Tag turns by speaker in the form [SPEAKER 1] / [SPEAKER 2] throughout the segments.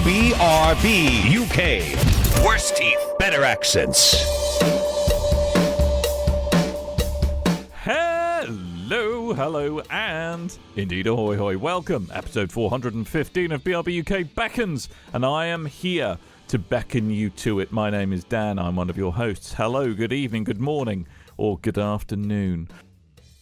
[SPEAKER 1] BRB UK. Worse teeth, better accents.
[SPEAKER 2] Hello, and indeed ahoy hoy. Welcome, episode 415 of BRB UK beckons, and I am here to beckon you to it. My name is Dan, I'm one of your hosts. Hello, good evening, good morning, or good afternoon,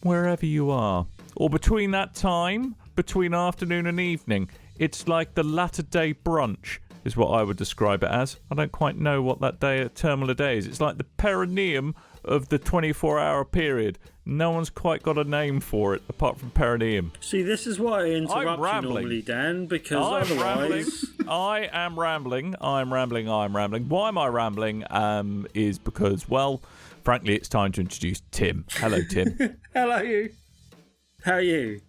[SPEAKER 2] wherever you are. Or between that time, between afternoon and evening, it's like the latter day brunch, is what I would describe it as. I don't quite know what that term of the day is. It's like the perineum of the 24-hour period. No one's quite got a name for it, apart from perineum.
[SPEAKER 3] See, this is why I interrupt you normally, Dan, because otherwise...
[SPEAKER 2] I am rambling. Why am I rambling? Is because, well, frankly, it's time to introduce Tim. Hello, Tim.
[SPEAKER 3] Hello, you. How are you?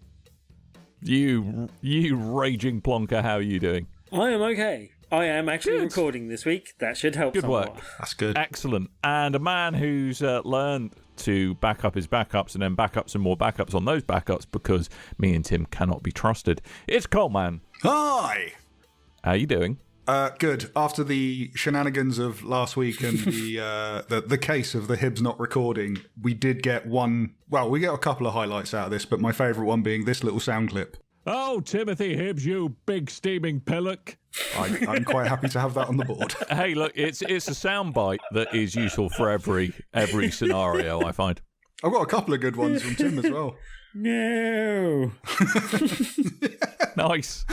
[SPEAKER 2] You raging plonker, how are you doing?
[SPEAKER 3] I am okay. I am actually recording this week. That should help somewhat.
[SPEAKER 2] Work.
[SPEAKER 4] That's good.
[SPEAKER 2] Excellent. And a man who's learned to back up his backups and then back up some more backups on those backups because me and Tim cannot be trusted. It's Coleman.
[SPEAKER 4] Hi.
[SPEAKER 2] How you doing?
[SPEAKER 4] Good. After the shenanigans of last week and the case of the Hibs not recording, we did get one. Well, we get a couple of highlights out of this, but my favourite one being this little sound clip.
[SPEAKER 2] Oh, Timothy Hibbs, you big steaming pillock.
[SPEAKER 4] I'm quite happy to have that on the board.
[SPEAKER 2] Hey, look, it's a soundbite that is useful for every scenario, I find.
[SPEAKER 4] I've got a couple of good ones from Tim as well.
[SPEAKER 3] No.
[SPEAKER 2] Nice.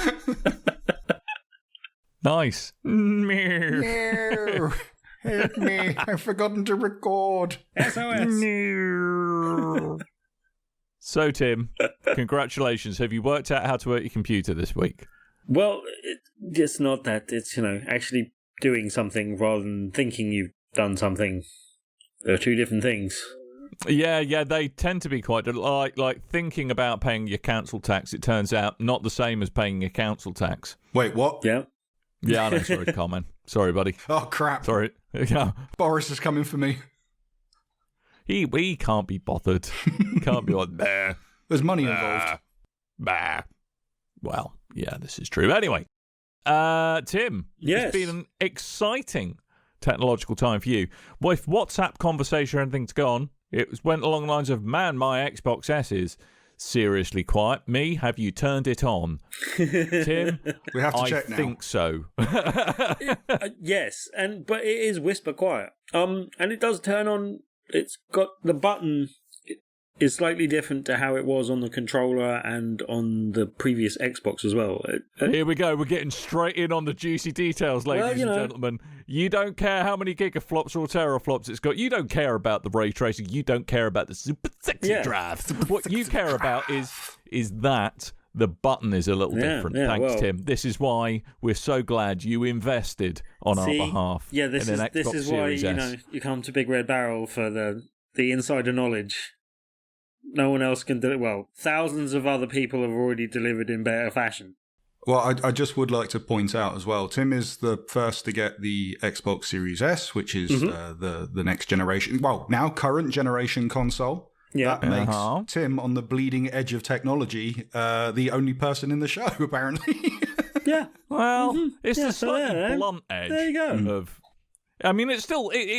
[SPEAKER 2] Nice.
[SPEAKER 4] No. Help me. I've forgotten to record.
[SPEAKER 3] SOS.
[SPEAKER 2] No. So, Tim, congratulations. Have you worked out how to work your computer this week?
[SPEAKER 3] Well, it's not that. It's, actually doing something rather than thinking you've done something. They're two different things.
[SPEAKER 2] Yeah, they tend to be quite like thinking about paying your council tax. It turns out not the same as paying your council tax.
[SPEAKER 4] Wait, what?
[SPEAKER 3] Yeah.
[SPEAKER 2] Yeah, I know. Sorry, Carmen. Sorry, buddy.
[SPEAKER 4] Oh, crap.
[SPEAKER 2] Sorry. Yeah.
[SPEAKER 4] Boris is coming for me.
[SPEAKER 2] We can't be bothered. Can't be like, bah.
[SPEAKER 4] There's money involved.
[SPEAKER 2] Bah. Well, yeah, this is true. Anyway, Tim,
[SPEAKER 3] yes.
[SPEAKER 2] It's been an exciting technological time for you. Well, if WhatsApp conversation or anything's gone, it went along the lines of, man, my Xbox S is seriously quiet. Me, have you turned it on? Tim,
[SPEAKER 4] We have to check now.
[SPEAKER 2] I think so.
[SPEAKER 3] Yes, but it is whisper quiet. And it does turn on. It's got the button is slightly different to how it was on the controller and on the previous Xbox as well.
[SPEAKER 2] Here we go. We're getting straight in on the juicy details, ladies and gentlemen. You don't care how many gigaflops or teraflops it's got. You don't care about the ray tracing. You don't care about the super sexy drive. What you care about is that the button is a little different. Thanks, Tim. This is why we're so glad you invested on our behalf.
[SPEAKER 3] Yeah, this is why
[SPEAKER 2] Series S.
[SPEAKER 3] You come to BigRedBarel for the insider knowledge. No one else can do it. Well, thousands of other people have already delivered in better fashion.
[SPEAKER 4] Well, I just would like to point out as well, Tim is the first to get the Xbox Series S, which is the next generation, well, now current generation console.
[SPEAKER 3] Yeah.
[SPEAKER 4] That makes Tim, on the bleeding edge of technology, the only person in the show, apparently.
[SPEAKER 3] Yeah.
[SPEAKER 2] Well, it's the slightly blunt edge.
[SPEAKER 3] There you go.
[SPEAKER 2] I mean, it's still it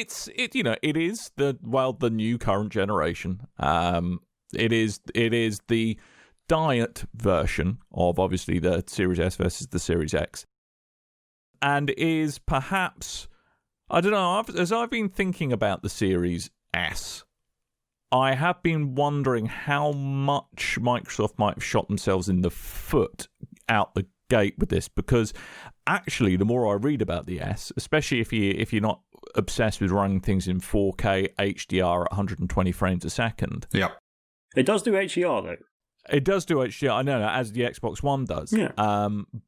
[SPEAKER 2] is the new current generation. It is the diet version of obviously the Series S versus the Series X, and is perhaps, I don't know, as I've been thinking about the Series S, I have been wondering how much Microsoft might have shot themselves in the foot out the gate with this, because actually the more I read about the S, especially if you're not obsessed with running things in 4K HDR at 120 frames a second.
[SPEAKER 4] Yeah.
[SPEAKER 3] It does do HDR though.
[SPEAKER 2] It does do HDR, I know, as the Xbox One does.
[SPEAKER 3] Yeah.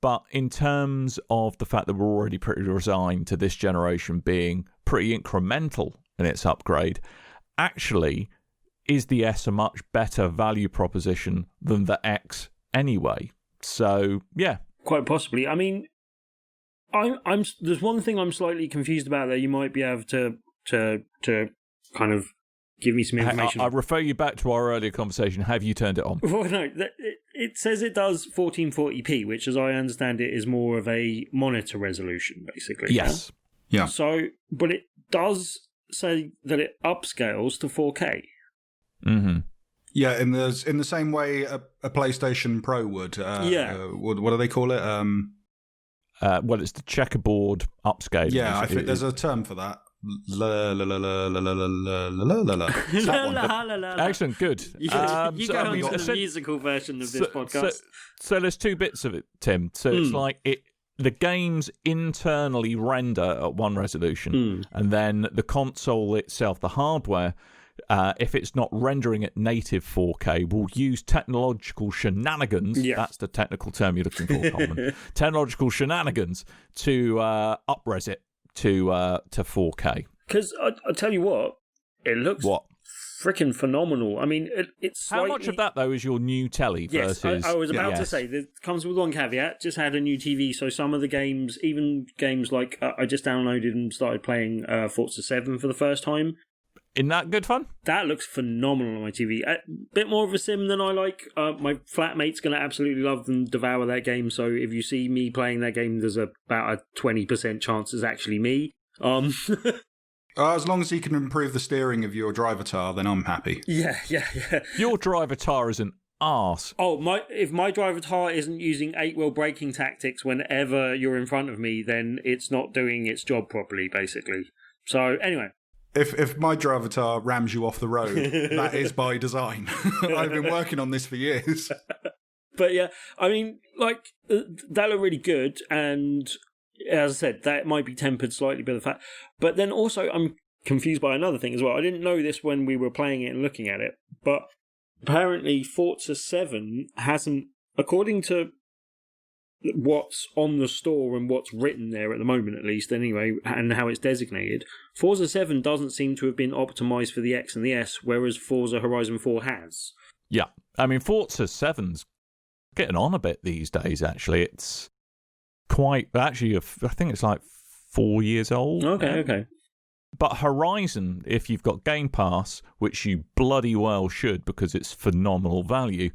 [SPEAKER 2] But in terms of the fact that we're already pretty resigned to this generation being pretty incremental in its upgrade, actually, is the S a much better value proposition than the X anyway? So, yeah.
[SPEAKER 3] Quite possibly. I mean, I'm there's one thing I'm slightly confused about that you might be able to kind of give me some information.
[SPEAKER 2] I refer you back to our earlier conversation. Have you turned it on?
[SPEAKER 3] Well, no, it says it does 1440p, which, as I understand it, is more of a monitor resolution, basically.
[SPEAKER 2] Yes.
[SPEAKER 4] Yeah.
[SPEAKER 3] So, but it does say that it upscales to 4K.
[SPEAKER 2] Mm-hmm.
[SPEAKER 4] Yeah, in the same way a PlayStation Pro would. What do they call it?
[SPEAKER 2] Well, it's the checkerboard upscaling.
[SPEAKER 4] Yeah, I think there's a term for that. La la la la la la la la la la. That one.
[SPEAKER 2] Excellent, good.
[SPEAKER 3] You go on to the musical version of this podcast.
[SPEAKER 2] So there's two bits of it, Tim. So it's like the games internally render at one resolution, and then the console itself, the hardware, if it's not rendering at native 4K, will use technological shenanigans.
[SPEAKER 3] Yeah.
[SPEAKER 2] That's the technical term you're looking for, Coleman. Technological shenanigans to up-res it to 4K.
[SPEAKER 3] Because I tell you what, it looks freaking phenomenal. I mean, it's
[SPEAKER 2] how much of that though is your new telly versus?
[SPEAKER 3] I was about to say, it comes with one caveat. Just had a new TV, so some of the games, even games like I just downloaded and started playing Forza 7 for the first time.
[SPEAKER 2] Isn't that good fun? That
[SPEAKER 3] looks phenomenal on my TV. A bit more of a sim than I like. My flatmate's going to absolutely love and devour that game, so if you see me playing that game, there's about a 20% chance it's actually me.
[SPEAKER 4] As long as you can improve the steering of your drivatar, then I'm happy.
[SPEAKER 3] Yeah.
[SPEAKER 2] Your drivatar is an arse.
[SPEAKER 3] Oh, if my drivatar isn't using 8-wheel braking tactics whenever you're in front of me, then it's not doing its job properly, basically. So, anyway.
[SPEAKER 4] If my drivatar rams you off the road, that is by design. I've been working on this for years.
[SPEAKER 3] But yeah, I mean, like, that looked really good, and as I said, that might be tempered slightly by the fact. But then also, I'm confused by another thing as well. I didn't know this when we were playing it and looking at it, but apparently Forza 7 hasn't, according to what's on the store and what's written there at the moment, at least, anyway, and how it's designated, Forza 7 doesn't seem to have been optimized for the X and the S, whereas Forza Horizon 4 has.
[SPEAKER 2] Yeah. I mean, Forza 7's getting on a bit these days, actually. It's quite, actually, I think it's like 4 years old.
[SPEAKER 3] Okay.
[SPEAKER 2] But Horizon, if you've got Game Pass, which you bloody well should because it's phenomenal value,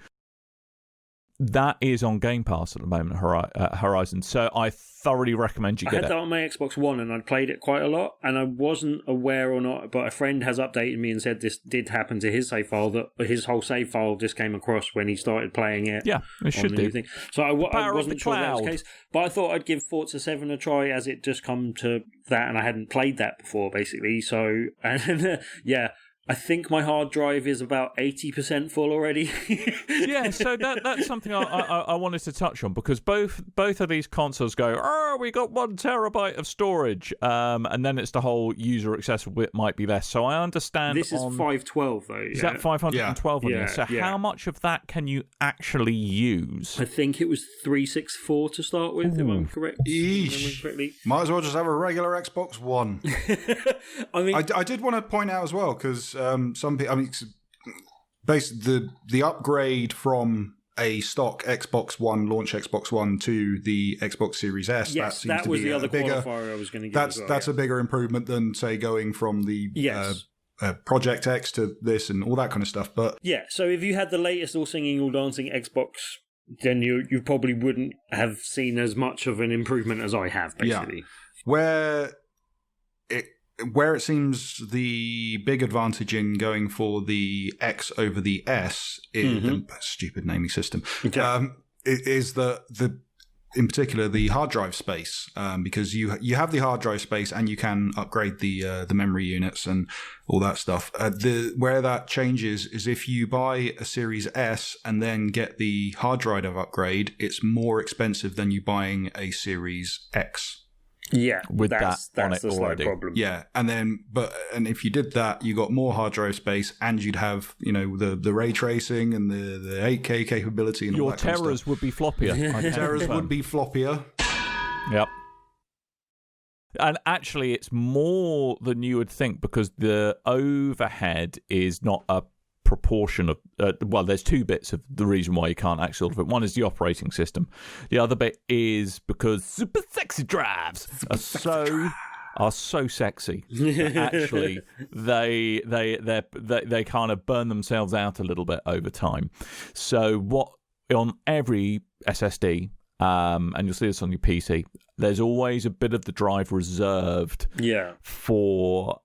[SPEAKER 2] that is on Game Pass at the moment, Horizon. So I thoroughly recommend you get it.
[SPEAKER 3] I had that on my Xbox One and I'd played it quite a lot, and I wasn't aware or not, but a friend has updated me and said this did happen to his save file, that his whole save file just came across when he started playing it.
[SPEAKER 2] Yeah, it should do.
[SPEAKER 3] Thing. So I wasn't sure that was the case, but I thought I'd give Forza 7 a try as it just come to that, and I hadn't played that before, basically. So, and yeah, I think my hard drive is about 80% full already.
[SPEAKER 2] Yeah, so that's something I wanted to touch on, because both of these consoles go, we got 1 terabyte of storage, and then it's the whole user accessible bit might be less. So I understand
[SPEAKER 3] this is 512 though.
[SPEAKER 2] Is that 512 on there? So how much of that can you actually use?
[SPEAKER 3] I think it was 364 to start with, if I'm correct.
[SPEAKER 4] Might as well just have a regular Xbox One.
[SPEAKER 3] I mean,
[SPEAKER 4] I did want to point out as well, because some people, I mean, basically the upgrade from a stock Xbox One, launch Xbox One, to the Xbox Series S,
[SPEAKER 3] that was the other qualifier I was going to give.
[SPEAKER 4] That's a bigger improvement than, say, going from the Project X to this and all that kind of stuff. But
[SPEAKER 3] yeah, so if you had the latest all singing, all dancing Xbox, then you probably wouldn't have seen as much of an improvement as I have, basically.
[SPEAKER 4] Yeah. Where it seems the big advantage in going for the X over the S is the stupid naming system.
[SPEAKER 3] Okay.
[SPEAKER 4] Is in particular the hard drive space, because you have the hard drive space and you can upgrade the memory units and all that stuff. Where that changes is if you buy a Series S and then get the hard drive upgrade, it's more expensive than you buying a Series X.
[SPEAKER 3] Yeah,
[SPEAKER 2] with
[SPEAKER 3] that's
[SPEAKER 2] on it
[SPEAKER 3] the
[SPEAKER 2] already.
[SPEAKER 3] slight problem.
[SPEAKER 4] Yeah, and if you did that, you got more hard drive space, and you'd have the ray tracing and the 8K capability and all that kind of stuff.
[SPEAKER 2] Your terrors would be floppier.
[SPEAKER 4] Terrors would be floppier.
[SPEAKER 2] Yep. And actually, it's more than you would think, because the overhead is not a proportion of there's two bits of the reason why you can't actually solve it. One is the operating system. The other bit is because super sexy drives are so sexy. Actually, they kind of burn themselves out a little bit over time. So what on every SSD, and you'll see this on your PC, there's always a bit of the drive reserved for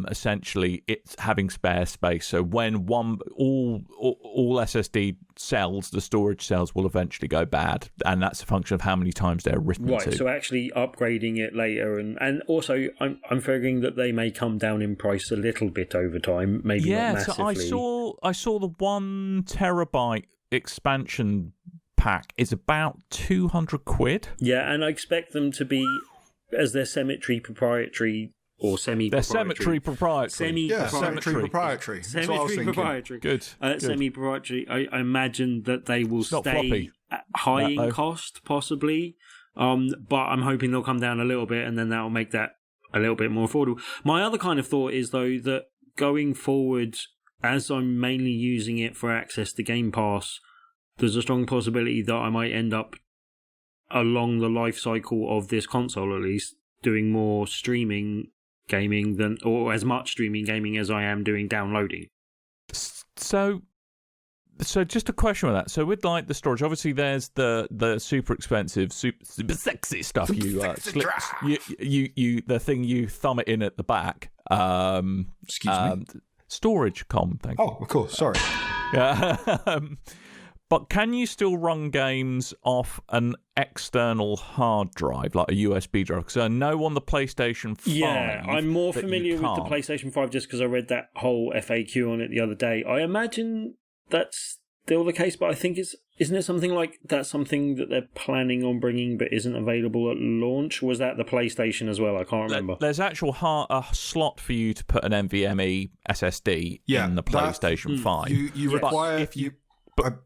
[SPEAKER 2] essentially it's having spare space. So when all SSD cells, the storage cells, will eventually go bad, and that's a function of how many times they're written
[SPEAKER 3] right,
[SPEAKER 2] to.
[SPEAKER 3] So actually upgrading it later, and also I'm figuring that they may come down in price a little bit over time, maybe not massively.
[SPEAKER 2] So I saw the 1 terabyte expansion pack is about £200.
[SPEAKER 3] Yeah, and I expect them to be, as their Symmetry proprietary or semi-proprietary.
[SPEAKER 2] They're Symmetry proprietary.
[SPEAKER 4] Symmetry proprietary.
[SPEAKER 3] Symmetry proprietary.
[SPEAKER 2] Good.
[SPEAKER 3] Semi-proprietary. I imagine that they will stay high in cost, possibly. But I'm hoping they'll come down a little bit, and then that'll make that a little bit more affordable. My other kind of thought is, though, that going forward, as I'm mainly using it for access to Game Pass, there's a strong possibility that I might end up, along the life cycle of this console at least, doing more streaming gaming or as much streaming gaming as I am doing downloading.
[SPEAKER 2] So just a question with that. So with like the storage, obviously there's the super expensive, super sexy stuff. You the thing you thumb it in at the back.
[SPEAKER 4] Excuse me.
[SPEAKER 2] Storage thing.
[SPEAKER 4] Oh, of course. Sorry.
[SPEAKER 2] Yeah. But can you still run games off an external hard drive, like a USB drive? Because I know on the PlayStation 5...
[SPEAKER 3] Yeah, I'm more familiar with the PlayStation 5 just because I read that whole FAQ on it the other day. I imagine that's still the case, but I think isn't it something like that's something that they're planning on bringing but isn't available at launch? Or was that the PlayStation as well? I can't remember.
[SPEAKER 2] There's actual a slot for you to put an NVMe SSD in the PlayStation 5.
[SPEAKER 4] You require...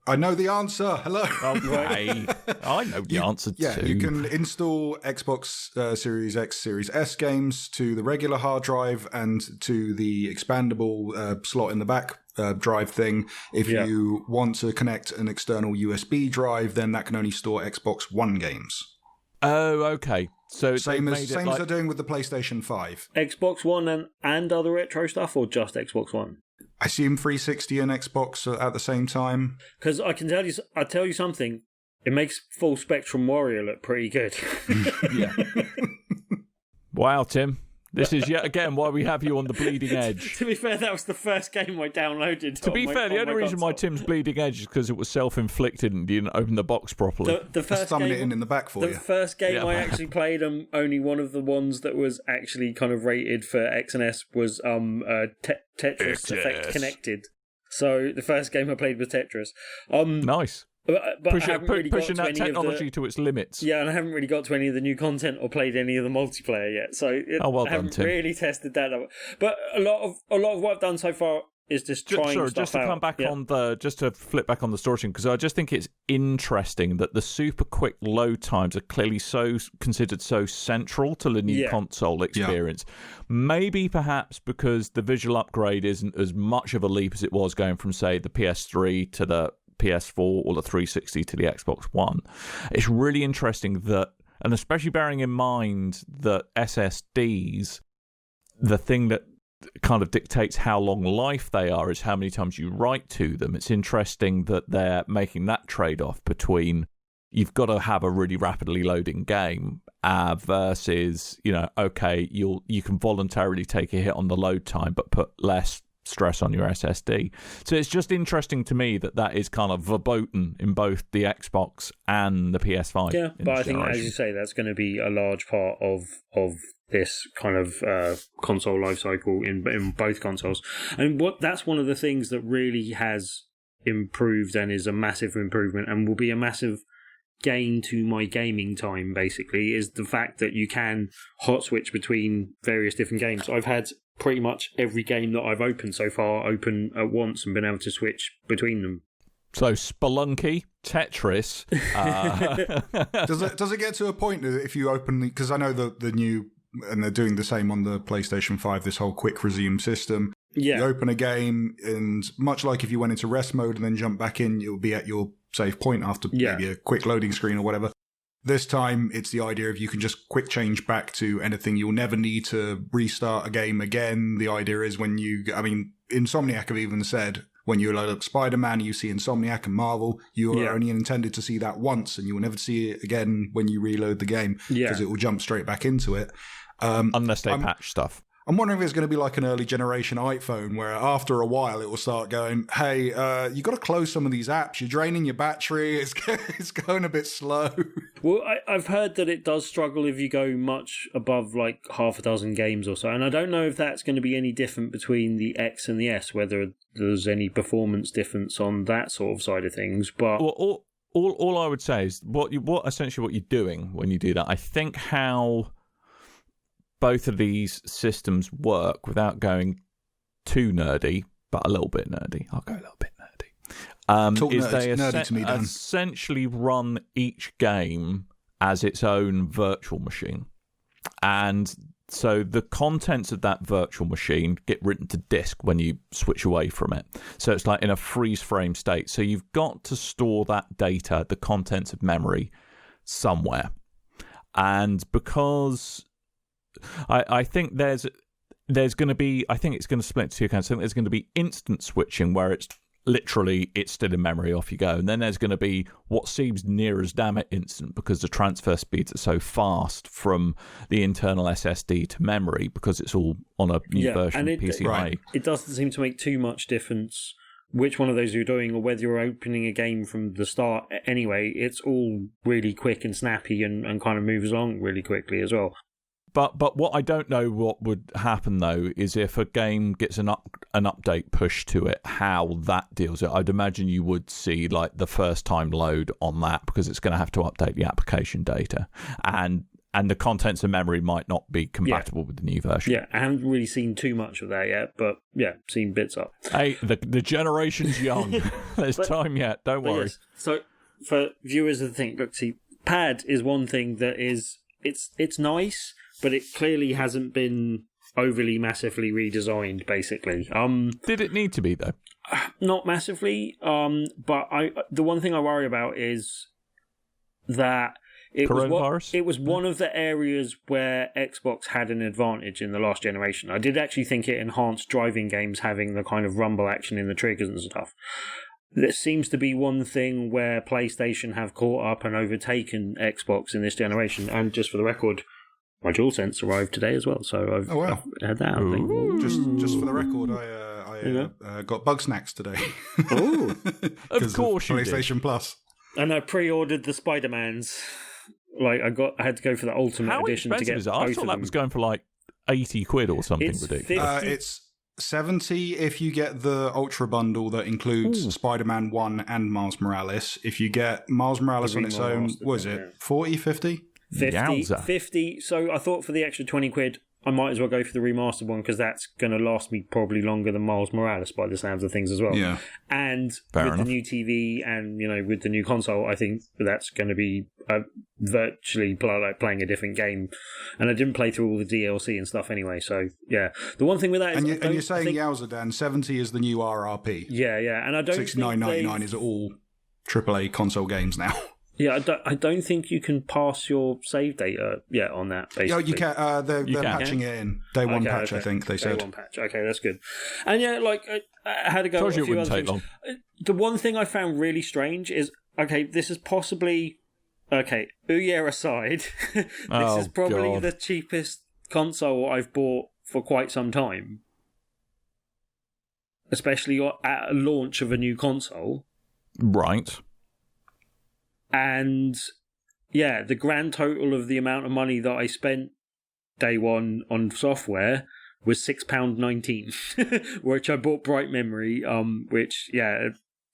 [SPEAKER 4] I know the answer. Hello.
[SPEAKER 2] Okay. I know the answer too.
[SPEAKER 4] Yeah, you can install Xbox Series X, Series S games to the regular hard drive and to the expandable slot in the back drive thing. If you want to connect an external USB drive, then that can only store Xbox One games.
[SPEAKER 2] Oh, okay. So
[SPEAKER 4] same as they're doing with the PlayStation 5.
[SPEAKER 3] Xbox One and other retro stuff, or just Xbox One?
[SPEAKER 4] I assume 360 and Xbox are at the same time.
[SPEAKER 3] Because I'll tell you something. It makes Full Spectrum Warrior look pretty good.
[SPEAKER 2] Yeah. Wow, Tim. This is yet again why we have you on the bleeding edge.
[SPEAKER 3] To be fair, that was the first game I downloaded.
[SPEAKER 2] To be fair, the only reason why Tim's bleeding edge is because it was self-inflicted and didn't open the box properly.
[SPEAKER 3] The first
[SPEAKER 4] game, it in the back for you.
[SPEAKER 3] The first game I actually played, only one of the ones that was actually kind of rated for X and S was Tetris Effect Connected. So the first game I played was Tetris.
[SPEAKER 2] Nice.
[SPEAKER 3] But
[SPEAKER 2] pushing that technology to its limits.
[SPEAKER 3] Yeah, and I haven't really got to any of the new content or played any of the multiplayer yet. So I haven't really tested that out. But a lot of what I've done so far is just trying stuff out.
[SPEAKER 2] Just to come back on just to flip back on the storage thing, because I just think it's interesting that the super quick load times are clearly considered so central to the new console experience. Yeah. Maybe perhaps because the visual upgrade isn't as much of a leap as it was going from, say, the PS3 to the PS4 or the 360 to the Xbox One. It's really interesting that, and especially bearing in mind that SSDs, the thing that kind of dictates how long life they are is how many times you write to them. It's interesting that they're making that trade-off between you've got to have a really rapidly loading game versus, okay, you can voluntarily take a hit on the load time but put less stress on your SSD. So it's just interesting to me that is kind of verboten in both the Xbox and the PS5.
[SPEAKER 3] Yeah, but I think, as you say, that's going to be a large part of this kind of console life cycle in both consoles. And that's one of the things that really has improved and is a massive improvement and will be a massive gain to my gaming time, basically, is the fact that you can hot switch between various different games. I've had pretty much every game that I've opened so far open at once and been able to switch between them.
[SPEAKER 2] So Spelunky, Tetris.
[SPEAKER 4] Does it get to a point that if you open because I know the new, and they're doing the same on the PlayStation 5, this whole quick resume system. Yeah. You open a game, and much like if you went into rest mode and then jump back in, you'll be at your save point after maybe a quick loading screen or whatever. This time, it's the idea of you can just quick change back to anything. You'll never need to restart a game again. The idea is when Insomniac have even said, when you load up Spider-Man, you see Insomniac and Marvel, you are only intended to see that once, and you will never see it again when you reload the game, because it will jump straight back into it.
[SPEAKER 2] Unless they patch stuff.
[SPEAKER 4] I'm wondering if it's going to be like an early generation iPhone where after a while it will start going, hey, you got to close some of these apps. You're draining your battery. It's going a bit slow.
[SPEAKER 3] Well, I've heard that it does struggle if you go much above like half a dozen games or so. And I don't know if that's going to be any different between the X and the S, whether there's any performance difference on that sort of side of things. But
[SPEAKER 2] all I would say is what you're doing when you do that. I think how both of these systems work, without going too nerdy, but a little bit nerdy. I'll go a little bit nerdy. Is they essentially run each game as its own virtual machine. And so the contents of that virtual machine get written to disk when you switch away from it. So it's like in a freeze frame state. So you've got to store that data, the contents of memory, somewhere. And because I think there's going to be, I think it's going to split into two accounts. I think there's going to be instant switching where it's still in memory, off you go. And then there's going to be what seems near as damn it instant, because the transfer speeds are so fast from the internal SSD to memory, because it's all on a new version of PCIe.
[SPEAKER 3] Right. It doesn't seem to make too much difference which one of those you're doing, or whether you're opening a game from the start anyway. It's all really quick and snappy and kind of moves along really quickly as well.
[SPEAKER 2] But what I don't know what would happen, though, is if a game gets an update pushed to it, how that deals it. I'd imagine you would see like the first time load on that, because it's going to have to update the application data, and the contents of memory might not be compatible with the new version.
[SPEAKER 3] Yeah, I haven't really seen too much of that yet, but yeah, seen bits up.
[SPEAKER 2] Hey, the generation's young. There's time yet. Don't worry.
[SPEAKER 3] Yes. So for viewers of the thing, look, see, pad is one thing that is it's nice, but it clearly hasn't been overly massively redesigned, basically.
[SPEAKER 2] Did it need to be, though?
[SPEAKER 3] Not massively, but the one thing I worry about is that it was one of the areas where Xbox had an advantage in the last generation. I did actually think it enhanced driving games, having the kind of rumble action in the triggers and stuff. There seems to be one thing where PlayStation have caught up and overtaken Xbox in this generation, and just for the record, my DualSense arrived today as well, so I've had that. I think.
[SPEAKER 4] Just for the record, I got bug snacks today.
[SPEAKER 3] Oh,
[SPEAKER 2] of course you
[SPEAKER 4] PlayStation
[SPEAKER 2] did.
[SPEAKER 4] Plus,
[SPEAKER 3] and I pre-ordered the Spider-Mans. Like I had to go for the Ultimate Edition to get both of them.
[SPEAKER 2] I thought that was going for like £80 or something ridiculous.
[SPEAKER 4] It's 70 if you get the Ultra Bundle that includes Spider-Man 1 and Miles Morales. If you get Miles Morales on its own, what is it, 40, 50?
[SPEAKER 3] 50. So I thought for the extra £20, I might as well go for the remastered one, because that's going to last me probably longer than Miles Morales by the sounds of things as well.
[SPEAKER 4] Yeah.
[SPEAKER 3] And
[SPEAKER 2] Fair
[SPEAKER 3] with
[SPEAKER 2] enough.
[SPEAKER 3] the new TV and with the new console, I think that's going to be virtually like playing a different game. And I didn't play through all the DLC and stuff anyway. So yeah, the one thing with that is,
[SPEAKER 4] and you're saying Yowza Dan, 70 is the new RRP.
[SPEAKER 3] Yeah, and I don't.
[SPEAKER 4] $69.99 is all AAA console games now.
[SPEAKER 3] Yeah, I don't think you can pass your save data yet on that, basically.
[SPEAKER 4] Yeah, you can. They're patching it in. Day one patch, I think they said.
[SPEAKER 3] Day one patch. Okay, that's good. And yeah, like, I had to go.
[SPEAKER 2] Told you it wouldn't take long.
[SPEAKER 3] The one thing I found really strange is, okay, this is possibly, Ouya aside, this is probably the cheapest console I've bought for quite some time. Especially at a launch of a new console.
[SPEAKER 2] Right.
[SPEAKER 3] And yeah, the grand total of the amount of money that I spent day one on software was £6.19, which I bought Bright Memory, which,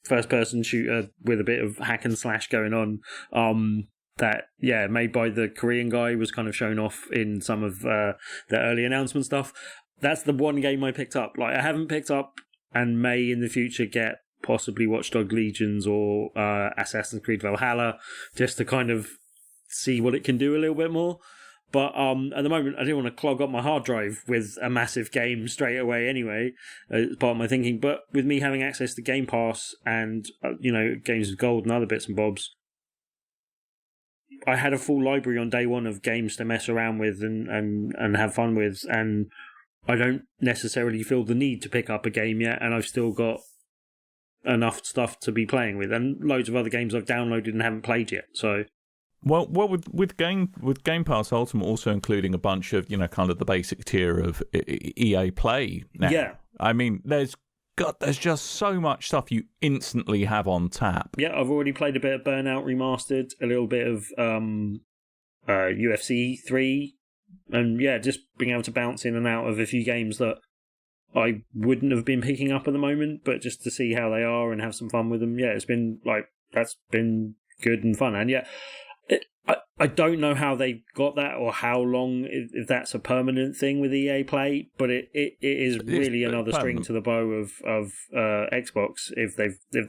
[SPEAKER 3] first person shooter with a bit of hack and slash going on, made by the Korean guy, was kind of shown off in some of the early announcement stuff. That's the one game I picked up. Like, I haven't picked up and may in the future get possibly Watch Dogs Legions or Assassin's Creed Valhalla, just to kind of see what it can do a little bit more. But at the moment, I didn't want to clog up my hard drive with a massive game straight away anyway, as part of my thinking. But with me having access to Game Pass and, Games with Gold and other bits and bobs, I had a full library on day one of games to mess around with and have fun with, and I don't necessarily feel the need to pick up a game yet, and I've still got enough stuff to be playing with, and loads of other games I've downloaded and haven't played yet. So,
[SPEAKER 2] well, with Game Pass Ultimate also including a bunch of kind of the basic tier of EA Play now.
[SPEAKER 3] Yeah.
[SPEAKER 2] I mean, there's just so much stuff you instantly have on tap.
[SPEAKER 3] Yeah, I've already played a bit of Burnout Remastered, a little bit of UFC 3, and just being able to bounce in and out of a few games that I wouldn't have been picking up at the moment, but just to see how they are and have some fun with them. Yeah, it's been that's been good and fun. And I don't know how they got that or how long, if that's a permanent thing with EA Play, but it is really another string to the bow of Xbox if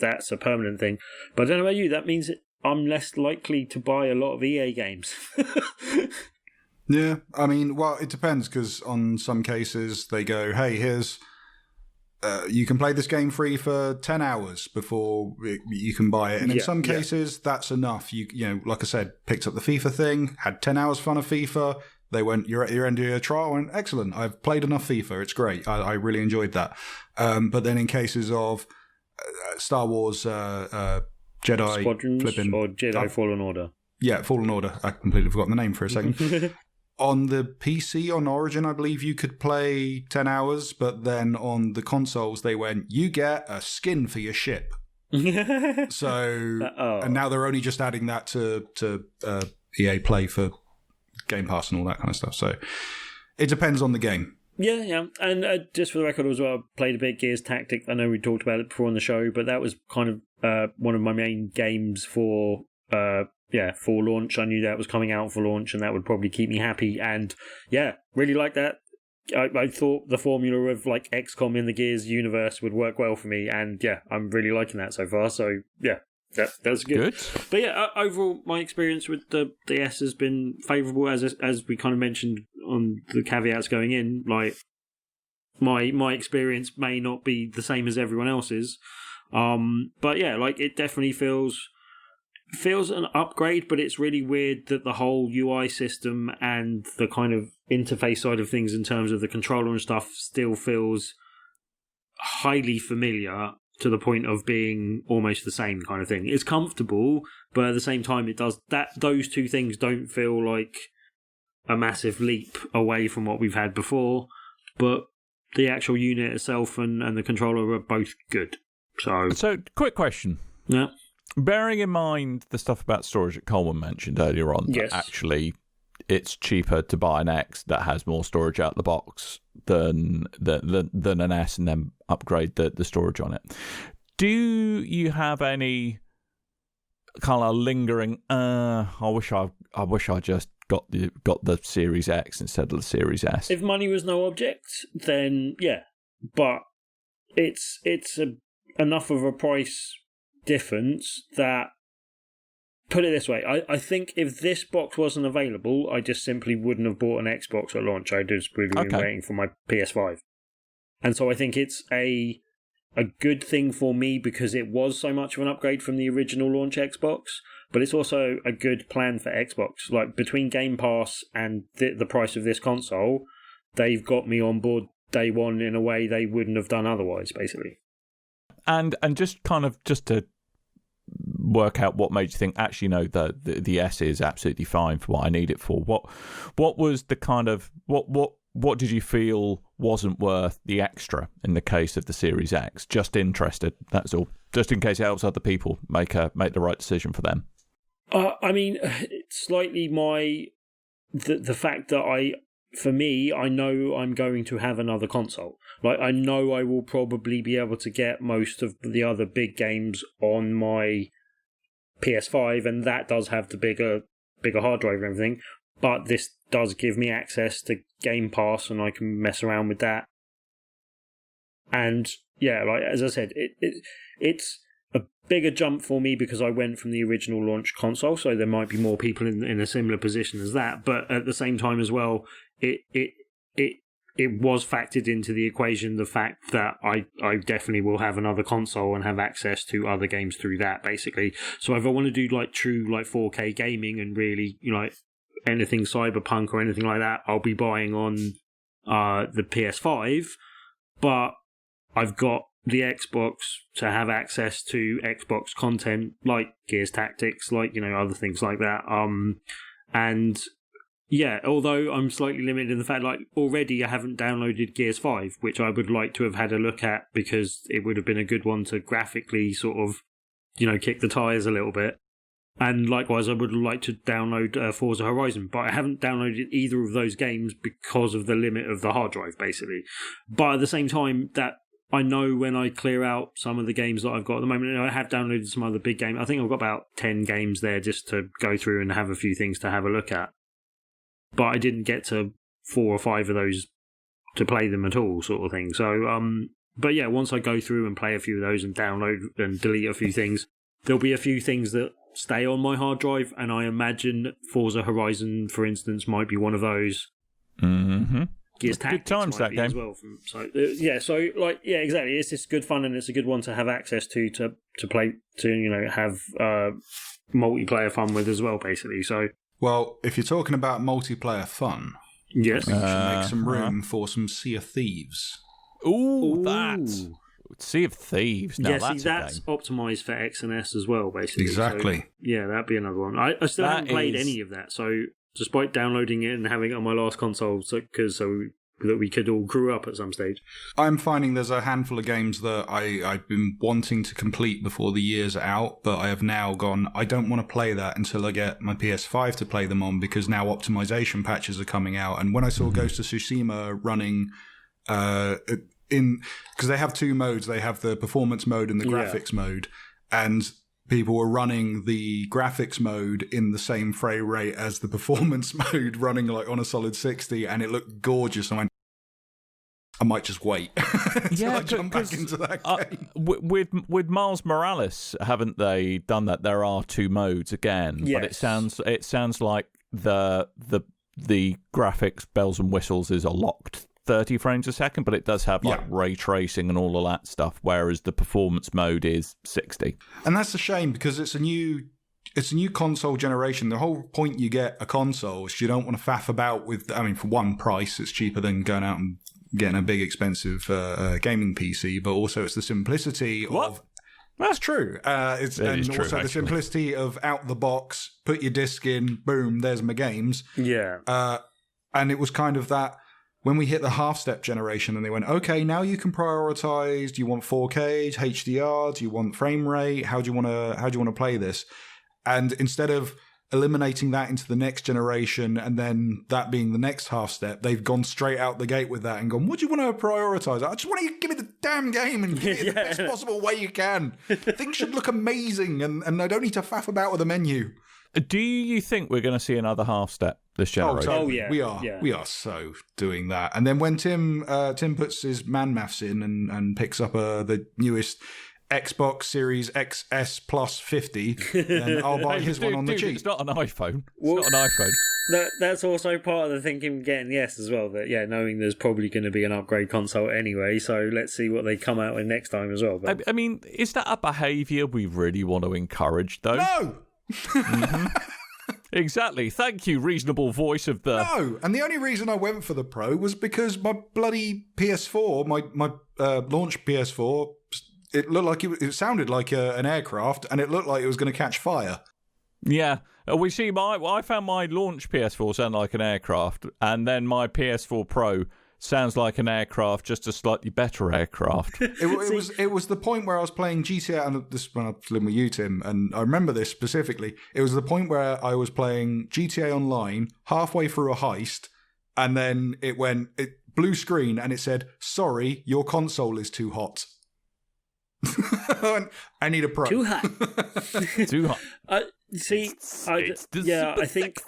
[SPEAKER 3] that's a permanent thing. But I don't know about you, that means I'm less likely to buy a lot of EA games.
[SPEAKER 4] Yeah, I mean, well, it depends, because on some cases they go, hey, here's you can play this game free for 10 hours before you can buy it. And in some cases, that's enough. You know, like I said, picked up the FIFA thing, had 10 hours fun of FIFA. They went, you're at your end of your trial, and excellent, I've played enough FIFA. It's great. I really enjoyed that. But then in cases of Star Wars Jedi
[SPEAKER 3] Squadrons or Jedi Fallen Order.
[SPEAKER 4] Yeah, Fallen Order. I completely forgot the name for a second. On the PC, on Origin, I believe you could play 10 hours, but then on the consoles, they went, you get a skin for your ship. So, and now they're only just adding that to EA Play for Game Pass and all that kind of stuff. So, it depends on the game.
[SPEAKER 3] Yeah. And just for the record as well, I played a bit Gears Tactic. I know we talked about it before on the show, but that was kind of one of my main games for launch. I knew that was coming out for launch, and that would probably keep me happy. And really like that. I thought the formula of like XCOM in the Gears universe would work well for me, and I'm really liking that so far. So that's good. But overall, my experience with the DS has been favourable, as we kind of mentioned on the caveats going in. Like my experience may not be the same as everyone else's, but it definitely feels an upgrade, but it's really weird that the whole UI system and the kind of interface side of things in terms of the controller and stuff still feels highly familiar to the point of being almost the same kind of thing. It's comfortable, but at the same time it does that. Those two things don't feel like a massive leap away from what we've had before, but the actual unit itself and the controller are both good. So quick
[SPEAKER 2] question.
[SPEAKER 3] Yeah.
[SPEAKER 2] Bearing in mind the stuff about storage that Coleman mentioned earlier on, that actually it's cheaper to buy an X that has more storage out the box than an S and then upgrade the storage on it. Do you have any kind of lingering, I wish I just got the Series X instead of the Series S?
[SPEAKER 3] If money was no object, then but it's enough of a price difference that, put it this way, I think if this box wasn't available, I just simply wouldn't have bought an Xbox at launch. I'd just really been waiting for my PS5. And so I think it's a good thing for me because it was so much of an upgrade from the original launch Xbox, but it's also a good plan for Xbox. Like, between Game Pass and the price of this console, they've got me on board day one in a way they wouldn't have done otherwise, basically.
[SPEAKER 2] And just to work out what made you think, actually, no, the S is absolutely fine for what I need it for. What was the kind of what did you feel wasn't worth the extra in the case of the Series X? Just interested, that's all. Just in case it helps other people make the right decision for them.
[SPEAKER 3] I mean, it's slightly the fact that for me, I know I'm going to have another console. Like, I know I will probably be able to get most of the other big games on my PS5, and that does have the bigger hard drive and everything. But this does give me access to Game Pass, and I can mess around with that. And as I said, it's a bigger jump for me because I went from the original launch console, so there might be more people in a similar position as that. But at the same time as well, it was factored into the equation, the fact that I definitely will have another console and have access to other games through that, basically. So if I want to do true 4K gaming and really anything Cyberpunk or anything like that, I'll be buying on the PS5. But I've got the Xbox to have access to Xbox content like Gears Tactics, like, you know, other things like that. And yeah, although I'm slightly limited in the fact, like, already I haven't downloaded Gears 5, which I would like to have had a look at because it would have been a good one to graphically sort of, you know, kick the tires a little bit. And likewise, I would like to download Forza Horizon, but I haven't downloaded either of those games because of the limit of the hard drive, basically. But at the same time, that I know when I clear out some of the games that I've got at the moment, and I have downloaded some other big games. I think I've got about 10 games there just to go through and have a few things to have a look at. But I didn't get to 4 or 5 of those to play them at all, sort of thing. So, but yeah, once I go through and play a few of those and download and delete a few things, there'll be a few things that stay on my hard drive, and I imagine Forza Horizon, for instance, might be one of those.
[SPEAKER 2] Mm-hmm.
[SPEAKER 3] Gears Tactics
[SPEAKER 2] good times that game
[SPEAKER 3] as well. Yeah, exactly. It's just good fun, and it's a good one to have access to play, to, you know, have multiplayer fun with as well, basically. So,
[SPEAKER 4] well, if you're talking about multiplayer fun,
[SPEAKER 3] yes,
[SPEAKER 4] you should make some room for some Sea of Thieves.
[SPEAKER 2] Ooh, that Sea of Thieves. Now,
[SPEAKER 3] that's optimized for X and S as well, basically.
[SPEAKER 4] Exactly.
[SPEAKER 3] So, yeah, that'd be another one. I still haven't played any of that, so despite downloading it and having it on my last console, so that we could all grew up at some stage.
[SPEAKER 4] I'm finding there's a handful of games that I've been wanting to complete before the year's out, but I have now gone, I don't want to play that until I get my PS5 to play them on, because now optimization patches are coming out. And when I saw Ghost of Tsushima running because they have 2 modes, they have the performance mode and the graphics mode, and people were running the graphics mode in the same frame rate as the performance mode, running like on a solid 60, and it looked gorgeous. I went, I might just wait until I jump back into that game.
[SPEAKER 2] With Miles Morales, haven't they done that? There are 2 modes again,
[SPEAKER 3] yes.
[SPEAKER 2] But it sounds like the graphics bells and whistles is a locked 30 frames a second, but it does have like ray tracing and all of that stuff, whereas the performance mode is 60.
[SPEAKER 4] And that's a shame, because it's a new console generation. The whole point you get a console is you don't want to faff about with, I mean, for one, price, it's cheaper than going out and getting a big expensive gaming PC, but also it's the simplicity of... That's true. Also the simplicity of out the box, put your disc in, boom, there's my games.
[SPEAKER 3] Yeah.
[SPEAKER 4] And it was kind of that, when we hit the half-step generation and they went, okay, now you can prioritize, do you want 4K, HDR, do you want frame rate, how do you want to play this? And instead of eliminating that into the next generation and then that being the next half-step, they've gone straight out the gate with that and gone, what do you want to prioritize? I just want you to give me the damn game and give it the best possible way you can. Things should look amazing, and I don't need to faff about with a menu.
[SPEAKER 2] Do you think we're going to see another half step this generation?
[SPEAKER 4] Oh yeah, we are. Yeah. We are so doing that. And then when Tim puts his man maths in and picks up the newest Xbox Series XS Plus 50, then I'll buy his one on the cheap.
[SPEAKER 2] It's not an iPhone. It's not an iPhone.
[SPEAKER 3] That's also part of the thinking getting the S as well. That knowing there's probably going to be an upgrade console anyway, so let's see what they come out with next time as well. But...
[SPEAKER 2] I mean, is that a behaviour we really want to encourage, though?
[SPEAKER 4] No.
[SPEAKER 2] Mm-hmm. Exactly. Thank you, reasonable voice of the...
[SPEAKER 4] No, and the only reason I went for the Pro was because my bloody PS4, my launch PS4, it looked like it sounded like an aircraft, and it looked like it was going to catch fire.
[SPEAKER 2] Yeah. We see I found my launch PS4 sound like an aircraft, and then my PS4 Pro sounds like an aircraft, just a slightly better aircraft.
[SPEAKER 4] It was the point where I was playing GTA, and this when I was living with you, Tim, and I remember this specifically. It was the point where I was playing GTA Online, halfway through a heist, and then it blue screen, and it said, "Sorry, your console is too hot." I need a Pro.
[SPEAKER 3] Too hot.
[SPEAKER 2] Too hot.
[SPEAKER 3] I think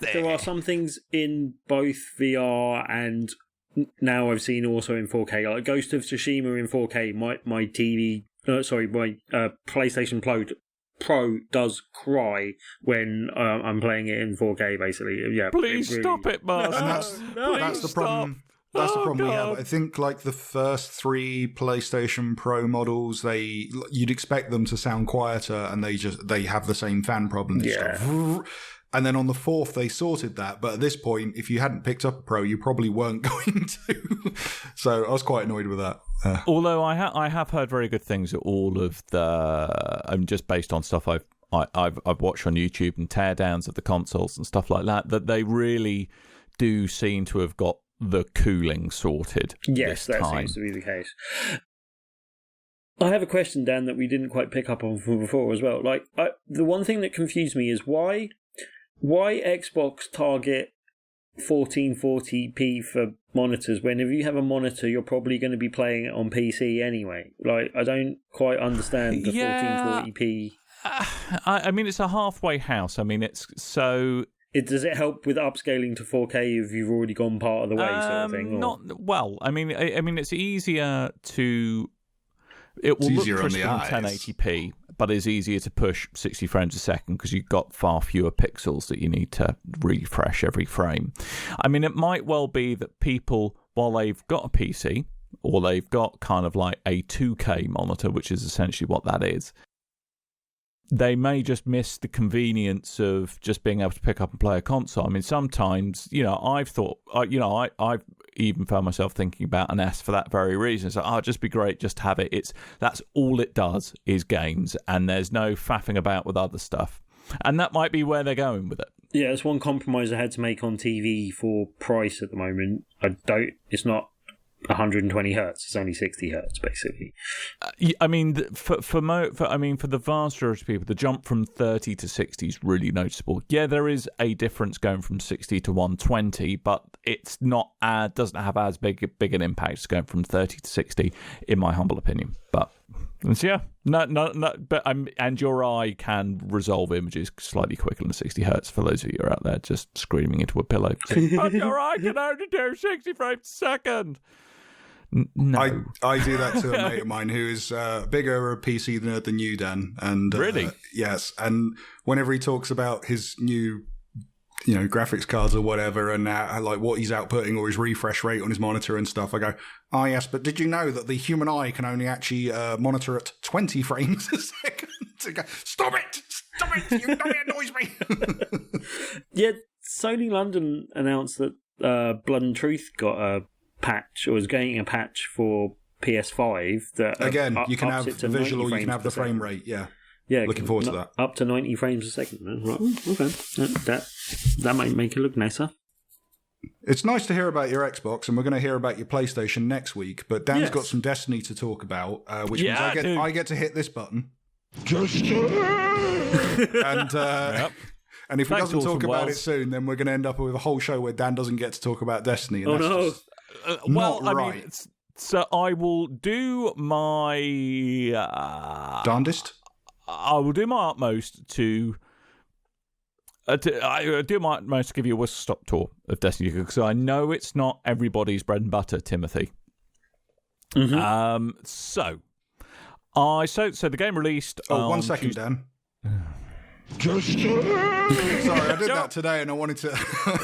[SPEAKER 3] there are some things in both VR and now I've seen also in 4K, like Ghost of Tsushima in 4K. My PlayStation Pro does cry when I'm playing it in 4K. Basically, yeah.
[SPEAKER 2] Please stop it, Master.
[SPEAKER 4] That's the problem. That's the problem we have. I think like the first 3 PlayStation Pro models, you'd expect them to sound quieter, and they have the same fan problem. And then on the 4th, they sorted that. But at this point, if you hadn't picked up a Pro, you probably weren't going to. So I was quite annoyed with that.
[SPEAKER 2] Although I have heard very good things at all of the, just based on stuff I've watched on YouTube and teardowns of the consoles and stuff like that they really do seem to have got the cooling sorted.
[SPEAKER 3] Yes,
[SPEAKER 2] this
[SPEAKER 3] that
[SPEAKER 2] time.
[SPEAKER 3] seems to be the case. I have a question, Dan, that we didn't quite pick up on from before as well. Like, the one thing that confused me is why Xbox target 1440p for monitors when if you have a monitor, you're probably going to be playing it on PC anyway. Like, I don't quite understand the 1440p.
[SPEAKER 2] I mean, it's a halfway house. I mean, it's so.
[SPEAKER 3] Does it help with upscaling to 4K if you've already gone part of the way, sort of thing? Or?
[SPEAKER 2] Not well. I mean, it's easier to. It will look crisper than 1080p, but it's easier to push 60 frames a second because you've got far fewer pixels that you need to refresh every frame. I mean, it might well be that people, while they've got a PC or they've got kind of like a 2K monitor, which is essentially what that is, they may just miss the convenience of just being able to pick up and play a console. I mean, sometimes, I've thought, I've even found myself thinking about an S for that very reason. So, it'd just be great just to have it. That's all it does is games, and there's no faffing about with other stuff. And that might be where they're going with it.
[SPEAKER 3] Yeah, it's one compromise I had to make on TV for price at the moment. It's not 120 hertz. It's only 60 hertz, basically.
[SPEAKER 2] I mean, for the vast majority of people, the jump from 30 to 60 is really noticeable. Yeah, there is a difference going from 60 to 120, but it's not. Doesn't have as big an impact as going from 30 to 60, in my humble opinion. But yeah, no. But and your eye can resolve images slightly quicker than 60 hertz. For those of you out there just screaming into a pillow, but your eye can only do 60 frames a second. No.
[SPEAKER 4] I do that to a mate of mine who is bigger a PC nerd than you, Dan. And
[SPEAKER 2] really?
[SPEAKER 4] Yes. And whenever he talks about his new, graphics cards or whatever, and like what he's outputting or his refresh rate on his monitor and stuff, I go, oh yes, but did you know that the human eye can only actually monitor at 20 frames a second? To go, stop it! You know it annoys me.
[SPEAKER 3] Yeah, Sony London announced that Blood and Truth got a patch, or is getting a patch for PS5 that
[SPEAKER 4] again you can have visual, or you can have the frame rate. Yeah, looking forward to that. Up
[SPEAKER 3] to 90 frames a second. Right. Okay, that might make it look nicer.
[SPEAKER 4] It's nice to hear about your Xbox, and we're going to hear about your PlayStation next week. But Dan's got some Destiny to talk about, which means I get to hit this button. And
[SPEAKER 2] yep.
[SPEAKER 4] And if he doesn't talk about it soon, then we're going to end up with a whole show where Dan doesn't get to talk about Destiny. And that's not right.
[SPEAKER 2] I mean, so I will do my
[SPEAKER 4] darndest.
[SPEAKER 2] I will do my utmost to do my utmost to give you a whistle-stop tour of Destiny, because I know it's not everybody's bread and butter, Timothy.
[SPEAKER 3] Mm-hmm.
[SPEAKER 2] So the game released.
[SPEAKER 4] Oh, 1 second, Dan. Sorry, I did that today, and I wanted to.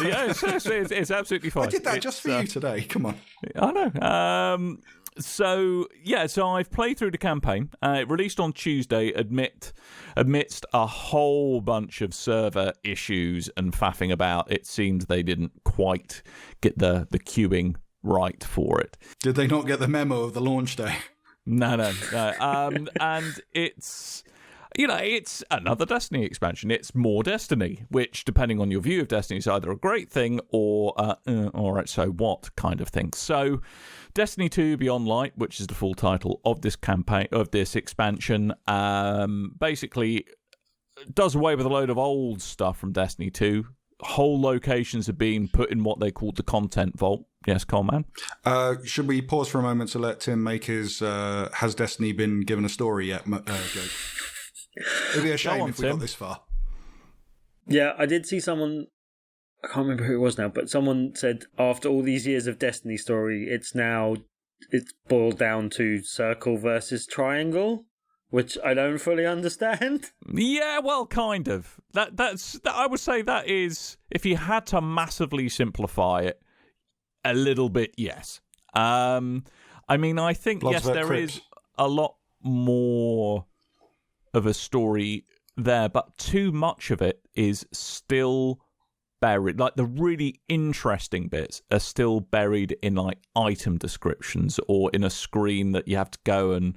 [SPEAKER 2] Yeah, it's absolutely fine.
[SPEAKER 4] I did that just for you today. Come on.
[SPEAKER 2] I know. So I've played through the campaign. It released on Tuesday amidst a whole bunch of server issues and faffing about. It seems they didn't quite get the queuing right for it.
[SPEAKER 4] Did they not get the memo of the launch day?
[SPEAKER 2] No. And it's. It's another Destiny expansion. It's more Destiny, which, depending on your view of Destiny, is either a great thing or all right, so what kind of thing. So, Destiny 2 Beyond Light, which is the full title of this campaign, of this expansion, basically does away with a load of old stuff from Destiny 2. Whole locations are being put in what they call the content vault. Yes, Coleman?
[SPEAKER 4] Should we pause for a moment to let Tim make his Has Destiny Been Given a Story Yet joke? It'd be a shame if we got this far.
[SPEAKER 3] Yeah, I did see someone, I can't remember who it was now, but someone said after all these years of Destiny story, it's boiled down to circle versus triangle, which I don't fully understand.
[SPEAKER 2] Yeah, well, kind of. That's I would say that is, if you had to massively simplify it, a little bit, yes. I mean, I think, yes, there is a lot more of a story there, but too much of it is still buried. Like the really interesting bits are still buried in like item descriptions or in a screen that you have to go and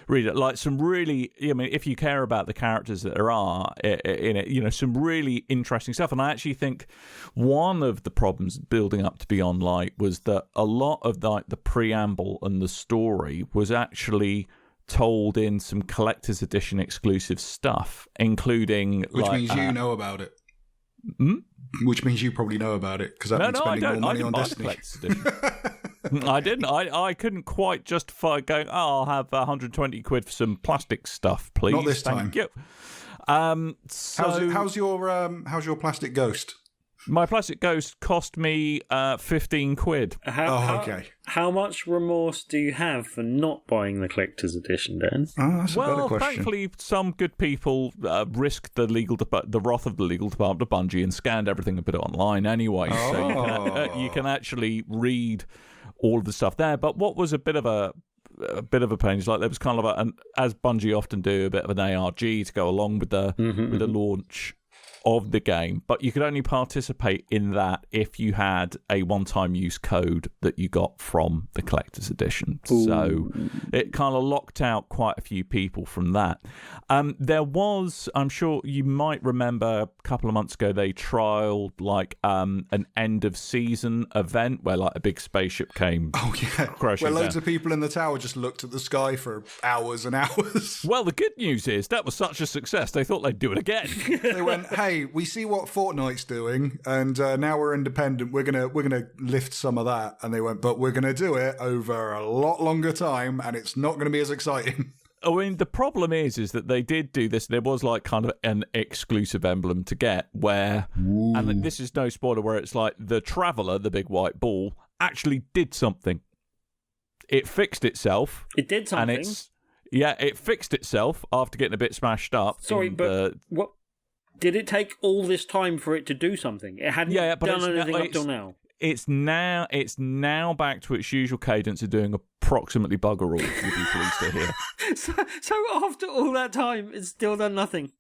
[SPEAKER 2] read it. Like some really, I mean, if you care about the characters that there are in it, you know, some really interesting stuff. And I actually think one of the problems building up to Beyond Light was that a lot of like the preamble and the story was actually told in some collector's edition exclusive stuff, including
[SPEAKER 4] which means you know about it. Which means you probably know about it because that means spending more money on Destiny.
[SPEAKER 2] I didn't. I couldn't quite justify going, I'll have 120 quid for some plastic stuff, please.
[SPEAKER 4] Not this time.
[SPEAKER 2] Thank you.
[SPEAKER 4] How's your plastic ghost?
[SPEAKER 2] My plastic ghost cost me 15 quid.
[SPEAKER 4] Okay.
[SPEAKER 3] How much remorse do you have for not buying the collector's edition, Dan?
[SPEAKER 4] That's a better question.
[SPEAKER 2] Thankfully, some good people risked the wrath of the legal department of Bungie and scanned everything and put it online anyway. So you can actually read all of the stuff there. But what was a bit of a pain is like there was kind of as Bungie often do, a bit of an ARG to go along with the launch of the game, but you could only participate in that if you had a one-time use code that you got from the collector's edition. Ooh. So it kind of locked out quite a few people from that. There was, I'm sure you might remember, a couple of months ago they trialed like an end of season event where like a big spaceship came crashing
[SPEAKER 4] where loads
[SPEAKER 2] down.
[SPEAKER 4] of people in the tower just looked at the sky for hours and hours.
[SPEAKER 2] Well, the good news is that was such a success they thought they'd do it again.
[SPEAKER 4] They went, hey, we see what Fortnite's doing, and now we're independent. We're gonna lift some of that. And they went, but we're gonna do it over a lot longer time, and it's not gonna be as exciting.
[SPEAKER 2] I mean, the problem is that they did do this. There was like kind of an exclusive emblem to get where, and this is no spoiler, where it's like the Traveller, the big white ball, actually did something. It fixed itself.
[SPEAKER 3] It did something.
[SPEAKER 2] And it fixed itself after getting a bit smashed up.
[SPEAKER 3] Sorry, but what? Did it take all this time for it to do something? It hadn't done anything up till now. It's
[SPEAKER 2] now back to its usual cadence of doing approximately bugger all, you'd be pleased to hear.
[SPEAKER 3] So after all that time, it's still done nothing.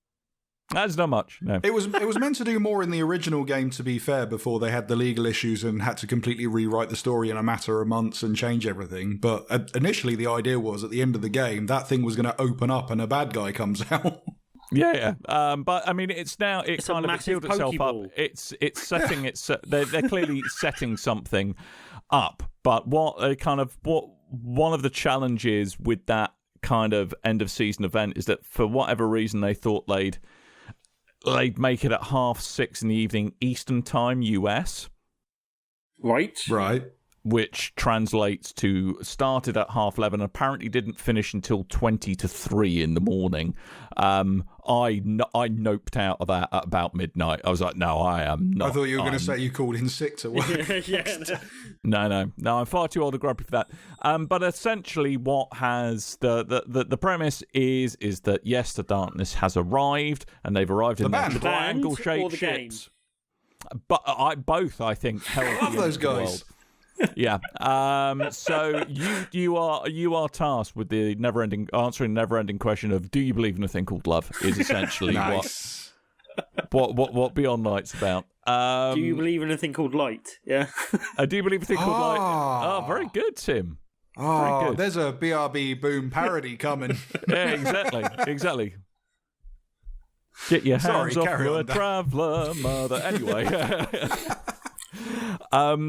[SPEAKER 2] That's not much, no.
[SPEAKER 4] It was meant to do more in the original game, to be fair, before they had the legal issues and had to completely rewrite the story in a matter of months and change everything. But initially the idea was at the end of the game, that thing was going to open up and a bad guy comes out.
[SPEAKER 2] Yeah. But I mean, it's kind of sealed itself up. It's setting they're clearly setting something up. But one of the challenges with that kind of end of season event is that for whatever reason they thought they'd make it at 6:30 in the evening Eastern Time US.
[SPEAKER 3] Right.
[SPEAKER 2] Which translates to started at 11:30, apparently didn't finish until 20 to 3 in the morning. I noped out of that at about midnight. I was like, no, I am not.
[SPEAKER 4] I thought you were going to say you called in sick to work.
[SPEAKER 2] No, I'm far too old and grumpy for that. But essentially what has the premise is that yes, the darkness has arrived, and they've arrived in their triangle-shaped ships. But both, I think,
[SPEAKER 4] I love those guys.
[SPEAKER 2] Yeah. So you are tasked with the answering never-ending question of, do you believe in a thing called love? Is essentially
[SPEAKER 4] nice.
[SPEAKER 2] what Beyond Light's about.
[SPEAKER 3] Do you believe in a thing called light? Yeah.
[SPEAKER 2] Do you believe in a thing called light? Oh, very good, Tim.
[SPEAKER 4] Oh, good. There's a BRB Boom parody coming.
[SPEAKER 2] Yeah, exactly. Get your hands off your traveller, mother. Anyway.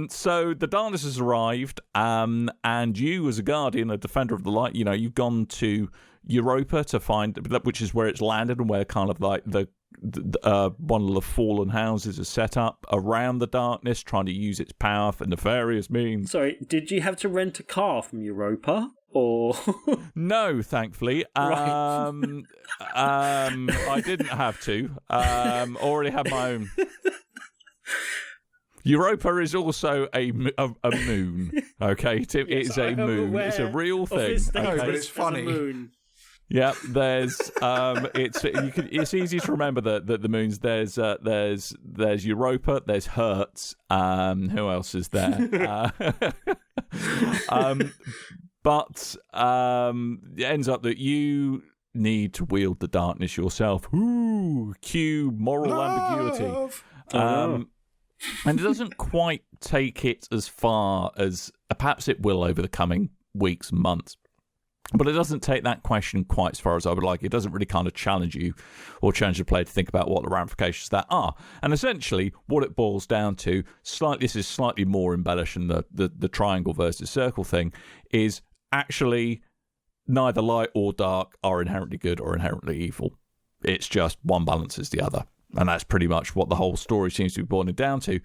[SPEAKER 2] So the darkness has arrived, and you, as a guardian, a defender of the light, you've gone to Europa to find, which is where it's landed and where kind of like the one of the fallen houses is set up around the darkness, trying to use its power for nefarious means.
[SPEAKER 3] Sorry, did you have to rent a car from Europa? Or
[SPEAKER 2] no, thankfully. I didn't have to. Already had my own. Europa is also a moon. Okay, it is a moon. It's a real thing.
[SPEAKER 4] No, but it's funny.
[SPEAKER 2] Yeah, there's it's easy to remember the moons. There's Europa, there's Hertz. Who else is there? But it ends up that you need to wield the darkness yourself. Ooh, cue moral ambiguity. And it doesn't quite take it as far as perhaps it will over the coming weeks and months. But it doesn't take that question quite as far as I would like. It doesn't really kind of challenge you or challenge the player to think about what the ramifications of that are. And essentially, what it boils down to, this is slightly more embellished than the triangle versus circle thing, is actually neither light or dark are inherently good or inherently evil. It's just one balances the other. And that's pretty much what the whole story seems to be boiling down to.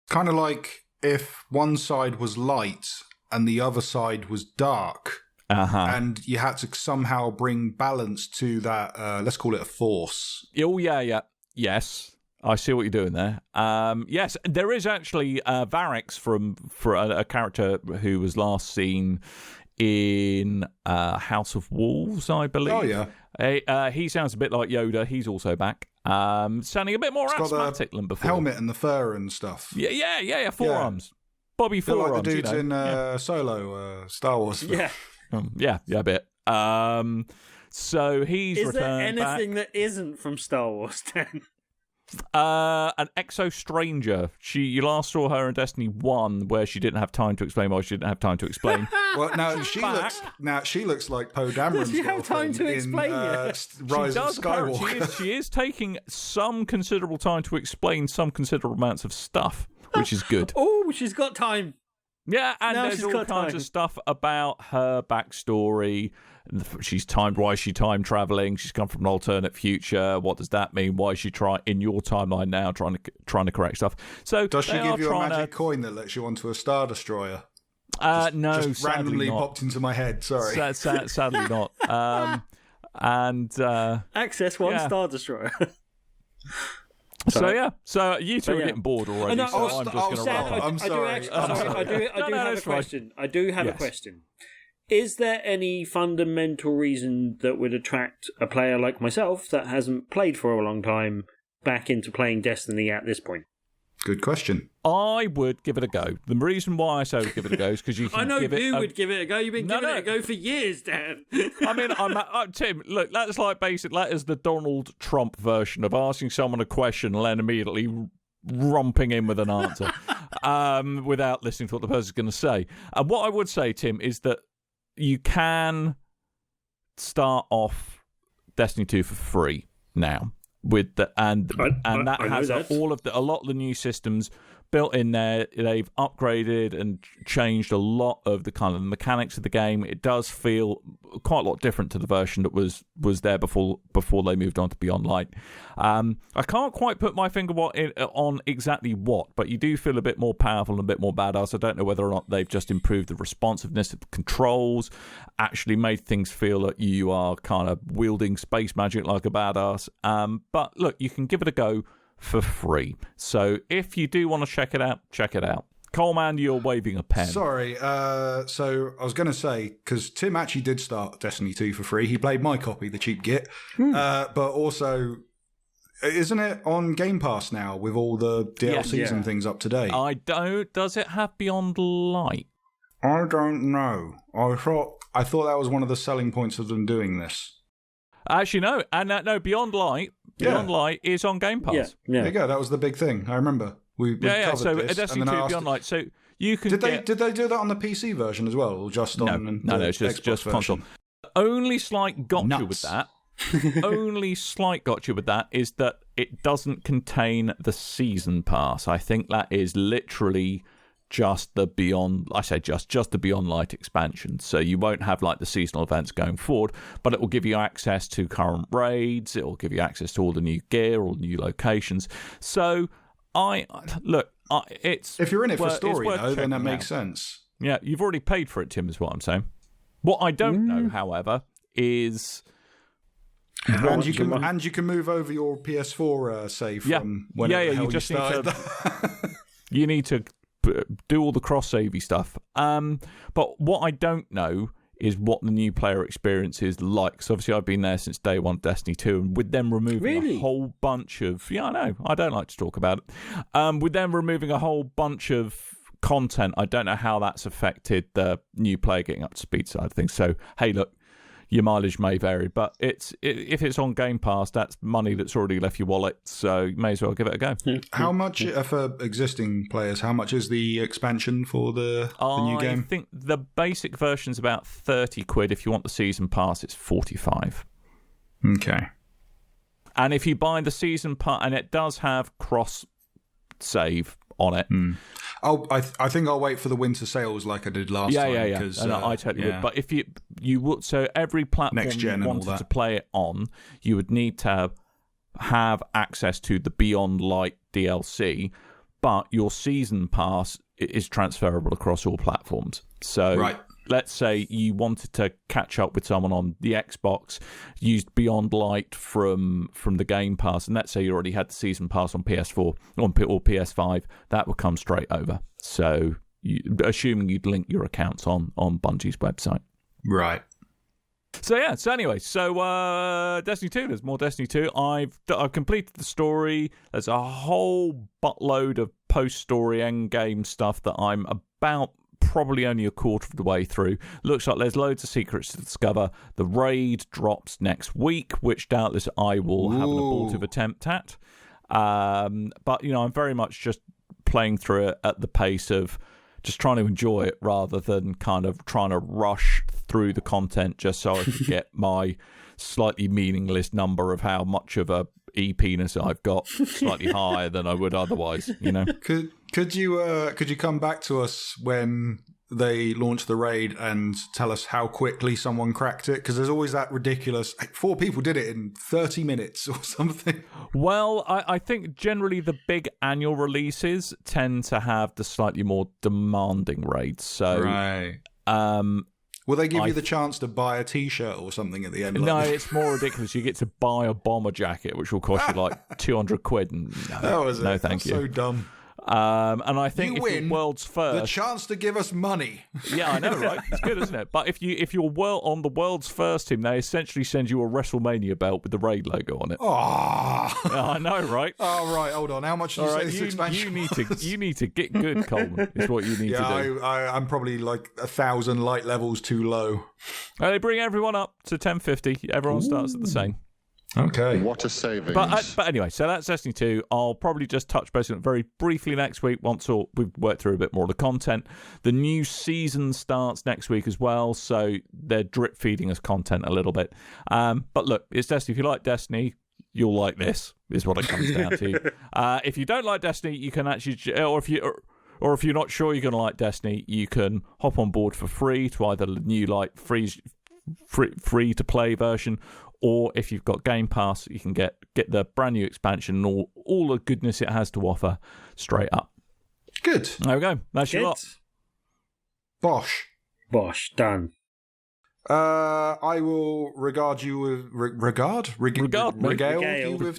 [SPEAKER 4] Kind of like if one side was light and the other side was dark, and you had to somehow bring balance to that, let's call it a force.
[SPEAKER 2] Oh, yeah. Yes. I see what you're doing there. Yes, there is actually Varix for a character who was last seen in House of Wolves, I believe.
[SPEAKER 4] Oh, yeah.
[SPEAKER 2] He sounds a bit like Yoda. He's also back. Sounding a bit more asthmatic than before.
[SPEAKER 4] Helmet and the fur and stuff.
[SPEAKER 2] Yeah. Forearms. Bobby
[SPEAKER 4] They're
[SPEAKER 2] forearms.
[SPEAKER 4] like the dudes in Solo, Star Wars stuff.
[SPEAKER 2] Yeah. A bit. So he's returned back.
[SPEAKER 3] Is there anything that isn't from Star Wars, Dan?
[SPEAKER 2] An exo stranger. You last saw her in Destiny 1, where she didn't have time to explain why she didn't have time to explain.
[SPEAKER 4] Well, she looks like Poe Dameron's
[SPEAKER 3] Does she have time to explain it?
[SPEAKER 4] Rise of Skywalker.
[SPEAKER 2] She is taking some considerable time to explain some considerable amounts of stuff, which is good.
[SPEAKER 3] Oh, she's got time.
[SPEAKER 2] Yeah, and
[SPEAKER 3] now
[SPEAKER 2] there's all kinds of stuff about her backstory. Why is she time traveling? She's come from an alternate future. What does that mean? Why is she in your timeline now trying to correct stuff? So
[SPEAKER 4] does she give you a magic coin that lets you onto a Star Destroyer?
[SPEAKER 2] No,
[SPEAKER 4] just randomly
[SPEAKER 2] not.
[SPEAKER 4] Popped into my head. Sorry,
[SPEAKER 2] sadly not.
[SPEAKER 3] Access one Star Destroyer.
[SPEAKER 2] So you two are getting bored already.
[SPEAKER 3] No,
[SPEAKER 2] so I'm just going to wrap up.
[SPEAKER 4] I'm sorry.
[SPEAKER 3] I do have a question. I do have a question. Is there any fundamental reason that would attract a player like myself that hasn't played for a long time back into playing Destiny at this point?
[SPEAKER 4] Good question.
[SPEAKER 2] I would give it a go. The reason why I say I would give it a go is because you can
[SPEAKER 3] I know
[SPEAKER 2] give
[SPEAKER 3] you would give it a go. You've been giving it a go for years, Dan.
[SPEAKER 2] I mean, Tim, look, that's like that is the Donald Trump version of asking someone a question and then immediately romping in with an answer without listening to what the person's going to say. And what I would say, Tim, is that you can start off Destiny 2 for free now. With the that has a lot of the new systems built in there. They've upgraded and changed a lot of the kind of mechanics of the game. It does feel quite a lot different to the version that was there before they moved on to Beyond Light. I can't quite put my finger on exactly what, but you do feel a bit more powerful and a bit more badass. I don't know whether or not they've just improved the responsiveness of the controls, actually made things feel that you are kind of wielding space magic like a badass. But look, you can give it a go for free. So if you do want to check it out. Coleman, you're waving a pen.
[SPEAKER 4] Sorry. So I was going to say, because Tim actually did start Destiny 2 for free. He played my copy, the cheap git. But also, isn't it on Game Pass now with all the DLCs and things up to date?
[SPEAKER 2] Does it have Beyond Light?
[SPEAKER 4] I don't know. I thought that was one of the selling points of them doing this.
[SPEAKER 2] Actually, no. And no, Beyond Light is on Game Pass.
[SPEAKER 3] Yeah.
[SPEAKER 4] There you go. That was the big thing. I remember. We covered
[SPEAKER 2] so
[SPEAKER 4] this.
[SPEAKER 2] Destiny 2 Beyond Light. So you can
[SPEAKER 4] Did they do that on the PC version as well, or just on
[SPEAKER 2] No, it's just console. Only slight gotcha with that. Only slight gotcha with that is that it doesn't contain the season pass. I think that is literally just the Beyond. I say just the Beyond Light expansion. So you won't have like the seasonal events going forward, but it will give you access to current raids. It will give you access to all the new gear, all the new locations. So it's
[SPEAKER 4] if you're in it for story though, then that makes sense.
[SPEAKER 2] Yeah, you've already paid for it, Tim, is what I'm saying. What I don't know, however, is
[SPEAKER 4] and you can move over your PS4 save from whenever
[SPEAKER 2] you just
[SPEAKER 4] started.
[SPEAKER 2] You need to do all the cross-savey stuff. But what I don't know is what the new player experience is like. Because obviously I've been there since day one of Destiny 2, and with them removing a whole bunch of... Yeah, I know. I don't like to talk about it. With them removing a whole bunch of content, I don't know how that's affected the new player getting up to speed side of things. So, hey, look, your mileage may vary. But if it's on Game Pass, that's money that's already left your wallet, so you may as well give it a go.
[SPEAKER 4] How much, for existing players, how much is the expansion for the new game?
[SPEAKER 2] I think the basic version's about £30. If you want the season pass, it's 45.
[SPEAKER 4] Okay.
[SPEAKER 2] And if you buy the season pass, and it does have cross-save on it.
[SPEAKER 4] I think I'll wait for the winter sales like I did last time.
[SPEAKER 2] Yeah. And I totally would. But if you would, so every platform
[SPEAKER 4] Next gen
[SPEAKER 2] you wanted to play it on, you would need to have access to the Beyond Light DLC, but your season pass is transferable across all platforms. So let's say you wanted to catch up with someone on the Xbox, used Beyond Light from the Game Pass, and let's say you already had the season pass on PS4 or PS5, that would come straight over. So, assuming you'd link your accounts on Bungie's website.
[SPEAKER 4] Right.
[SPEAKER 2] So anyway, Destiny 2, there's more Destiny 2. I've completed the story. There's a whole buttload of post-story endgame stuff that I'm about probably only a quarter of the way through. Looks like there's loads of secrets to discover. The raid drops next week, which doubtless I will have an abortive attempt at. But, I'm very much just playing through it at the pace of just trying to enjoy it rather than kind of trying to rush through the content just so I can get my slightly meaningless number of how much of a e-penis I've got slightly higher than I would otherwise,
[SPEAKER 4] Could you come back to us when they launch the raid and tell us how quickly someone cracked it? Because there's always that ridiculous 4 people did it in 30 minutes or something.
[SPEAKER 2] Well, I think generally the big annual releases tend to have the slightly more demanding raids. So,
[SPEAKER 4] right. Will they give you the chance to buy a T-shirt or something at the end?
[SPEAKER 2] No, it's more ridiculous. You get to buy a bomber jacket, which will cost you like 200 quid. And no, thank you.
[SPEAKER 4] So dumb.
[SPEAKER 2] And I think
[SPEAKER 4] you
[SPEAKER 2] if you're world's first,
[SPEAKER 4] the chance to give us money.
[SPEAKER 2] Yeah, I know, right? It's good, isn't it? But if you're on the world's first team, they essentially send you a WrestleMania belt with the raid logo on it.
[SPEAKER 4] Oh,
[SPEAKER 2] I know, right?
[SPEAKER 4] Oh, right. Hold on. How much did you say this expansion?
[SPEAKER 2] You need to get good, Coleman. Is what you need to do.
[SPEAKER 4] I'm probably like 1,000 light levels too low.
[SPEAKER 2] They bring everyone up to 1050. Everyone starts at the same.
[SPEAKER 4] Okay.
[SPEAKER 5] What a savings.
[SPEAKER 2] But anyway, so that's Destiny 2. I'll probably just touch base on it very briefly next week once we've worked through a bit more of the content. The new season starts next week as well, so they're drip feeding us content a little bit. But look, it's Destiny. If you like Destiny, you'll like this, is what it comes down to. If you don't like Destiny, you can actually, or if you're not sure you're going to like Destiny, you can hop on board for free to either the new free to play version, or if you've got Game Pass, you can get the brand new expansion and all the goodness it has to offer straight up.
[SPEAKER 4] Good.
[SPEAKER 2] There we go. That's your lot.
[SPEAKER 3] Bosh, done.
[SPEAKER 4] I will regale you with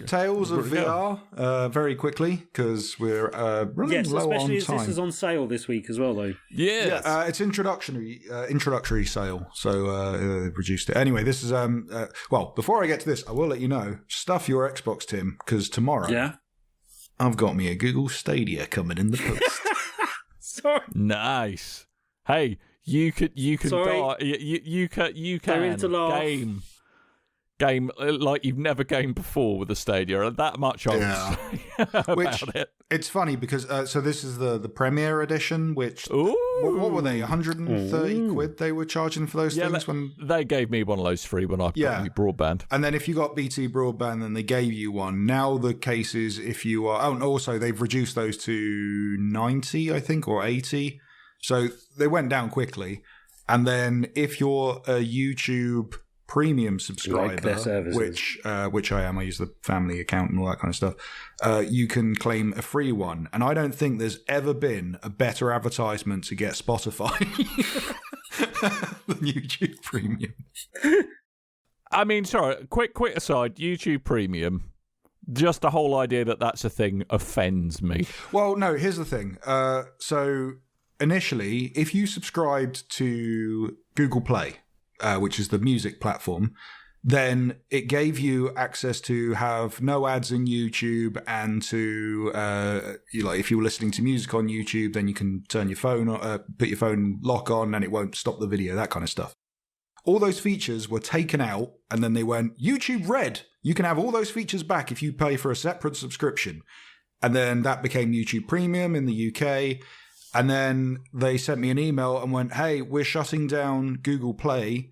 [SPEAKER 4] tales of VR very quickly because we're running low on time.
[SPEAKER 3] Especially as this is on sale this week as well, though.
[SPEAKER 2] Yes.
[SPEAKER 4] It's introductory sale, so reduced it. Anyway, this is well. Before I get to this, I will let you know. Stuff your Xbox, Tim, because tomorrow, I've got me a Google Stadia coming in the post.
[SPEAKER 3] Sorry.
[SPEAKER 2] Nice. Hey. You can game like you've never gamed before with the Stadia. That much I would say about it.
[SPEAKER 4] It's funny because so this is the Premier Edition, which what were they? 130 quid they were charging for those things when
[SPEAKER 2] they gave me one of those free when I got broadband.
[SPEAKER 4] And then if you got BT broadband, then they gave you one. Now the case is if you are, and also they've reduced those to 90, I think, or 80. So they went down quickly. And then if you're a YouTube Premium subscriber, which I am, I use the family account and all that kind of stuff, you can claim a free one. And I don't think there's ever been a better advertisement to get Spotify than YouTube Premium.
[SPEAKER 2] I mean, sorry, quick aside, YouTube Premium, just the whole idea that that's a thing offends me.
[SPEAKER 4] Well, no, here's the thing. So initially, if you subscribed to Google Play, which is the music platform, then it gave you access to have no ads in YouTube and to, if you were listening to music on YouTube, then you can turn your phone, put your phone lock on and it won't stop the video, that kind of stuff. all those features were taken out, and then they went, YouTube Red, you can have all those features back if you pay for a separate subscription. And then that became YouTube Premium in the UK. And then they sent me an email and went, hey, we're shutting down Google Play.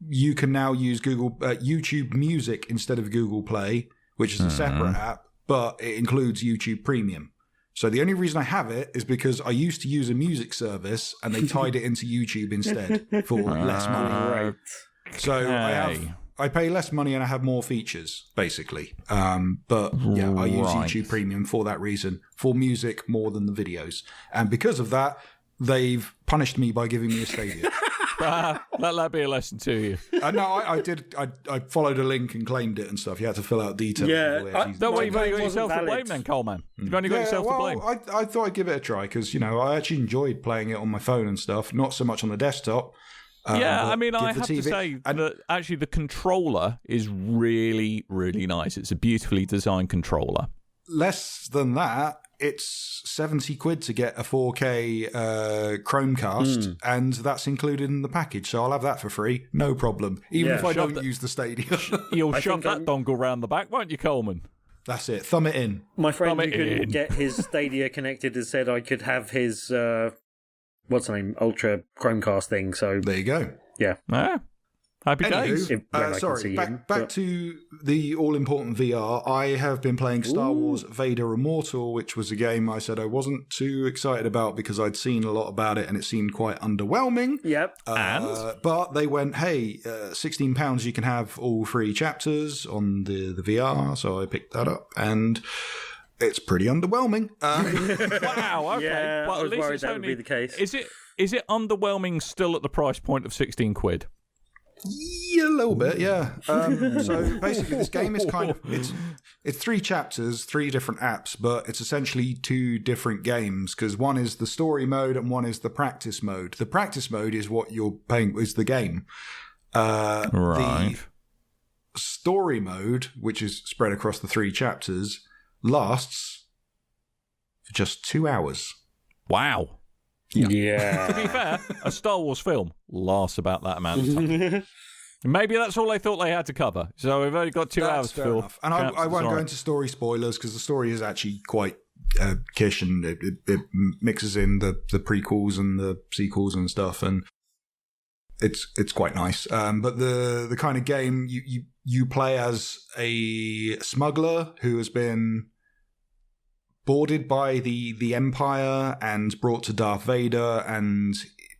[SPEAKER 4] You can now use YouTube Music instead of Google Play, which is a separate app, but it includes YouTube Premium. So the only reason I have it is because I used to use a music service and they tied it into YouTube instead for less money.
[SPEAKER 3] Right.
[SPEAKER 4] So I pay less money and I have more features, basically. But yeah, I use YouTube Premium for that reason, for music more than the videos. And because of that, they've punished me by giving me a Stadia.
[SPEAKER 2] Let that be a lesson to you.
[SPEAKER 4] No, I did. I followed a link and claimed it and stuff. You had to fill out details.
[SPEAKER 3] Yeah,
[SPEAKER 2] don't worry, you've only got yourself to blame then, Coleman. You've only got yourself to blame.
[SPEAKER 4] I thought I'd give it a try because, I actually enjoyed playing it on my phone and stuff, not so much on the desktop.
[SPEAKER 2] Yeah, I mean, I have to say that actually the controller is really, really nice. It's a beautifully designed controller.
[SPEAKER 4] Less than that, it's 70 quid to get a 4K Chromecast, and that's included in the package. So I'll have that for free, no problem. Even if I don't use the Stadia.
[SPEAKER 2] You'll shove that dongle round the back, won't you, Coleman?
[SPEAKER 4] That's it. Thumb it in.
[SPEAKER 3] My friend who couldn't get his Stadia connected has said I could have his, what's the name, Ultra Chromecast thing. So
[SPEAKER 4] there you go.
[SPEAKER 3] Yeah.
[SPEAKER 2] Happy days.
[SPEAKER 4] Sorry, back to the all-important VR. I have been playing Star Wars Vader Immortal, which was a game I said I wasn't too excited about because I'd seen a lot about it and it seemed quite underwhelming.
[SPEAKER 3] Yep.
[SPEAKER 4] But they went, hey, £16 you can have all 3 chapters on the VR, so I picked that up and it's pretty underwhelming.
[SPEAKER 2] Wow, okay.
[SPEAKER 3] Yeah,
[SPEAKER 2] well,
[SPEAKER 3] I was worried that would be the case.
[SPEAKER 2] Is it underwhelming still at the price point of 16 quid?
[SPEAKER 4] Yeah, a little bit, yeah. So basically this game is kind of, it's 3 chapters, 3 different apps, but it's essentially 2 different games because one is the story mode and one is the practice mode. The practice mode is what you're paying, is the game.
[SPEAKER 2] Right.
[SPEAKER 4] The story mode, which is spread across the 3 chapters, lasts for just 2 hours.
[SPEAKER 2] Wow.
[SPEAKER 3] Yeah.
[SPEAKER 2] To be fair, a Star Wars film lasts about that amount of time. Maybe that's all they thought they had to cover. So we've only got 2 hours to fill.
[SPEAKER 4] And I won't go into story spoilers because the story is actually quite kish and it mixes in the prequels and the sequels and stuff, and it's quite nice. But the kind of game you play as a smuggler who has been boarded by the Empire and brought to Darth Vader, and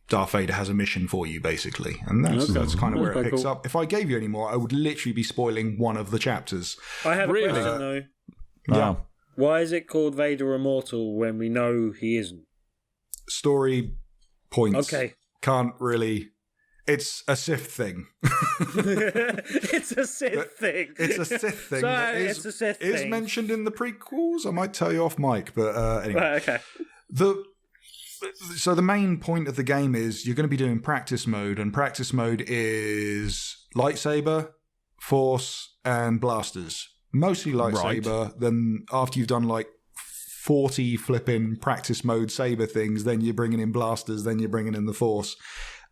[SPEAKER 4] Darth Vader has a mission for you, basically. And that's kind of where it picks up. If I gave you any more, I would literally be spoiling one of the chapters.
[SPEAKER 3] I have a question, though.
[SPEAKER 4] Yeah.
[SPEAKER 3] Why is it called Vader Immortal when we know he isn't?
[SPEAKER 4] Story points.
[SPEAKER 3] Okay.
[SPEAKER 4] Can't really... It's a Sith thing.
[SPEAKER 3] It's a Sith thing.
[SPEAKER 4] It's a Sith thing.
[SPEAKER 3] It's a Sith thing.
[SPEAKER 4] Is mentioned in the prequels. I might tell you off mic, but anyway.
[SPEAKER 3] Right, okay.
[SPEAKER 4] So the main point of the game is you're going to be doing practice mode, and practice mode is lightsaber, force, and blasters. Mostly lightsaber. Right. Then after you've done like 40 flipping practice mode saber things, then you're bringing in blasters, then you're bringing in the force.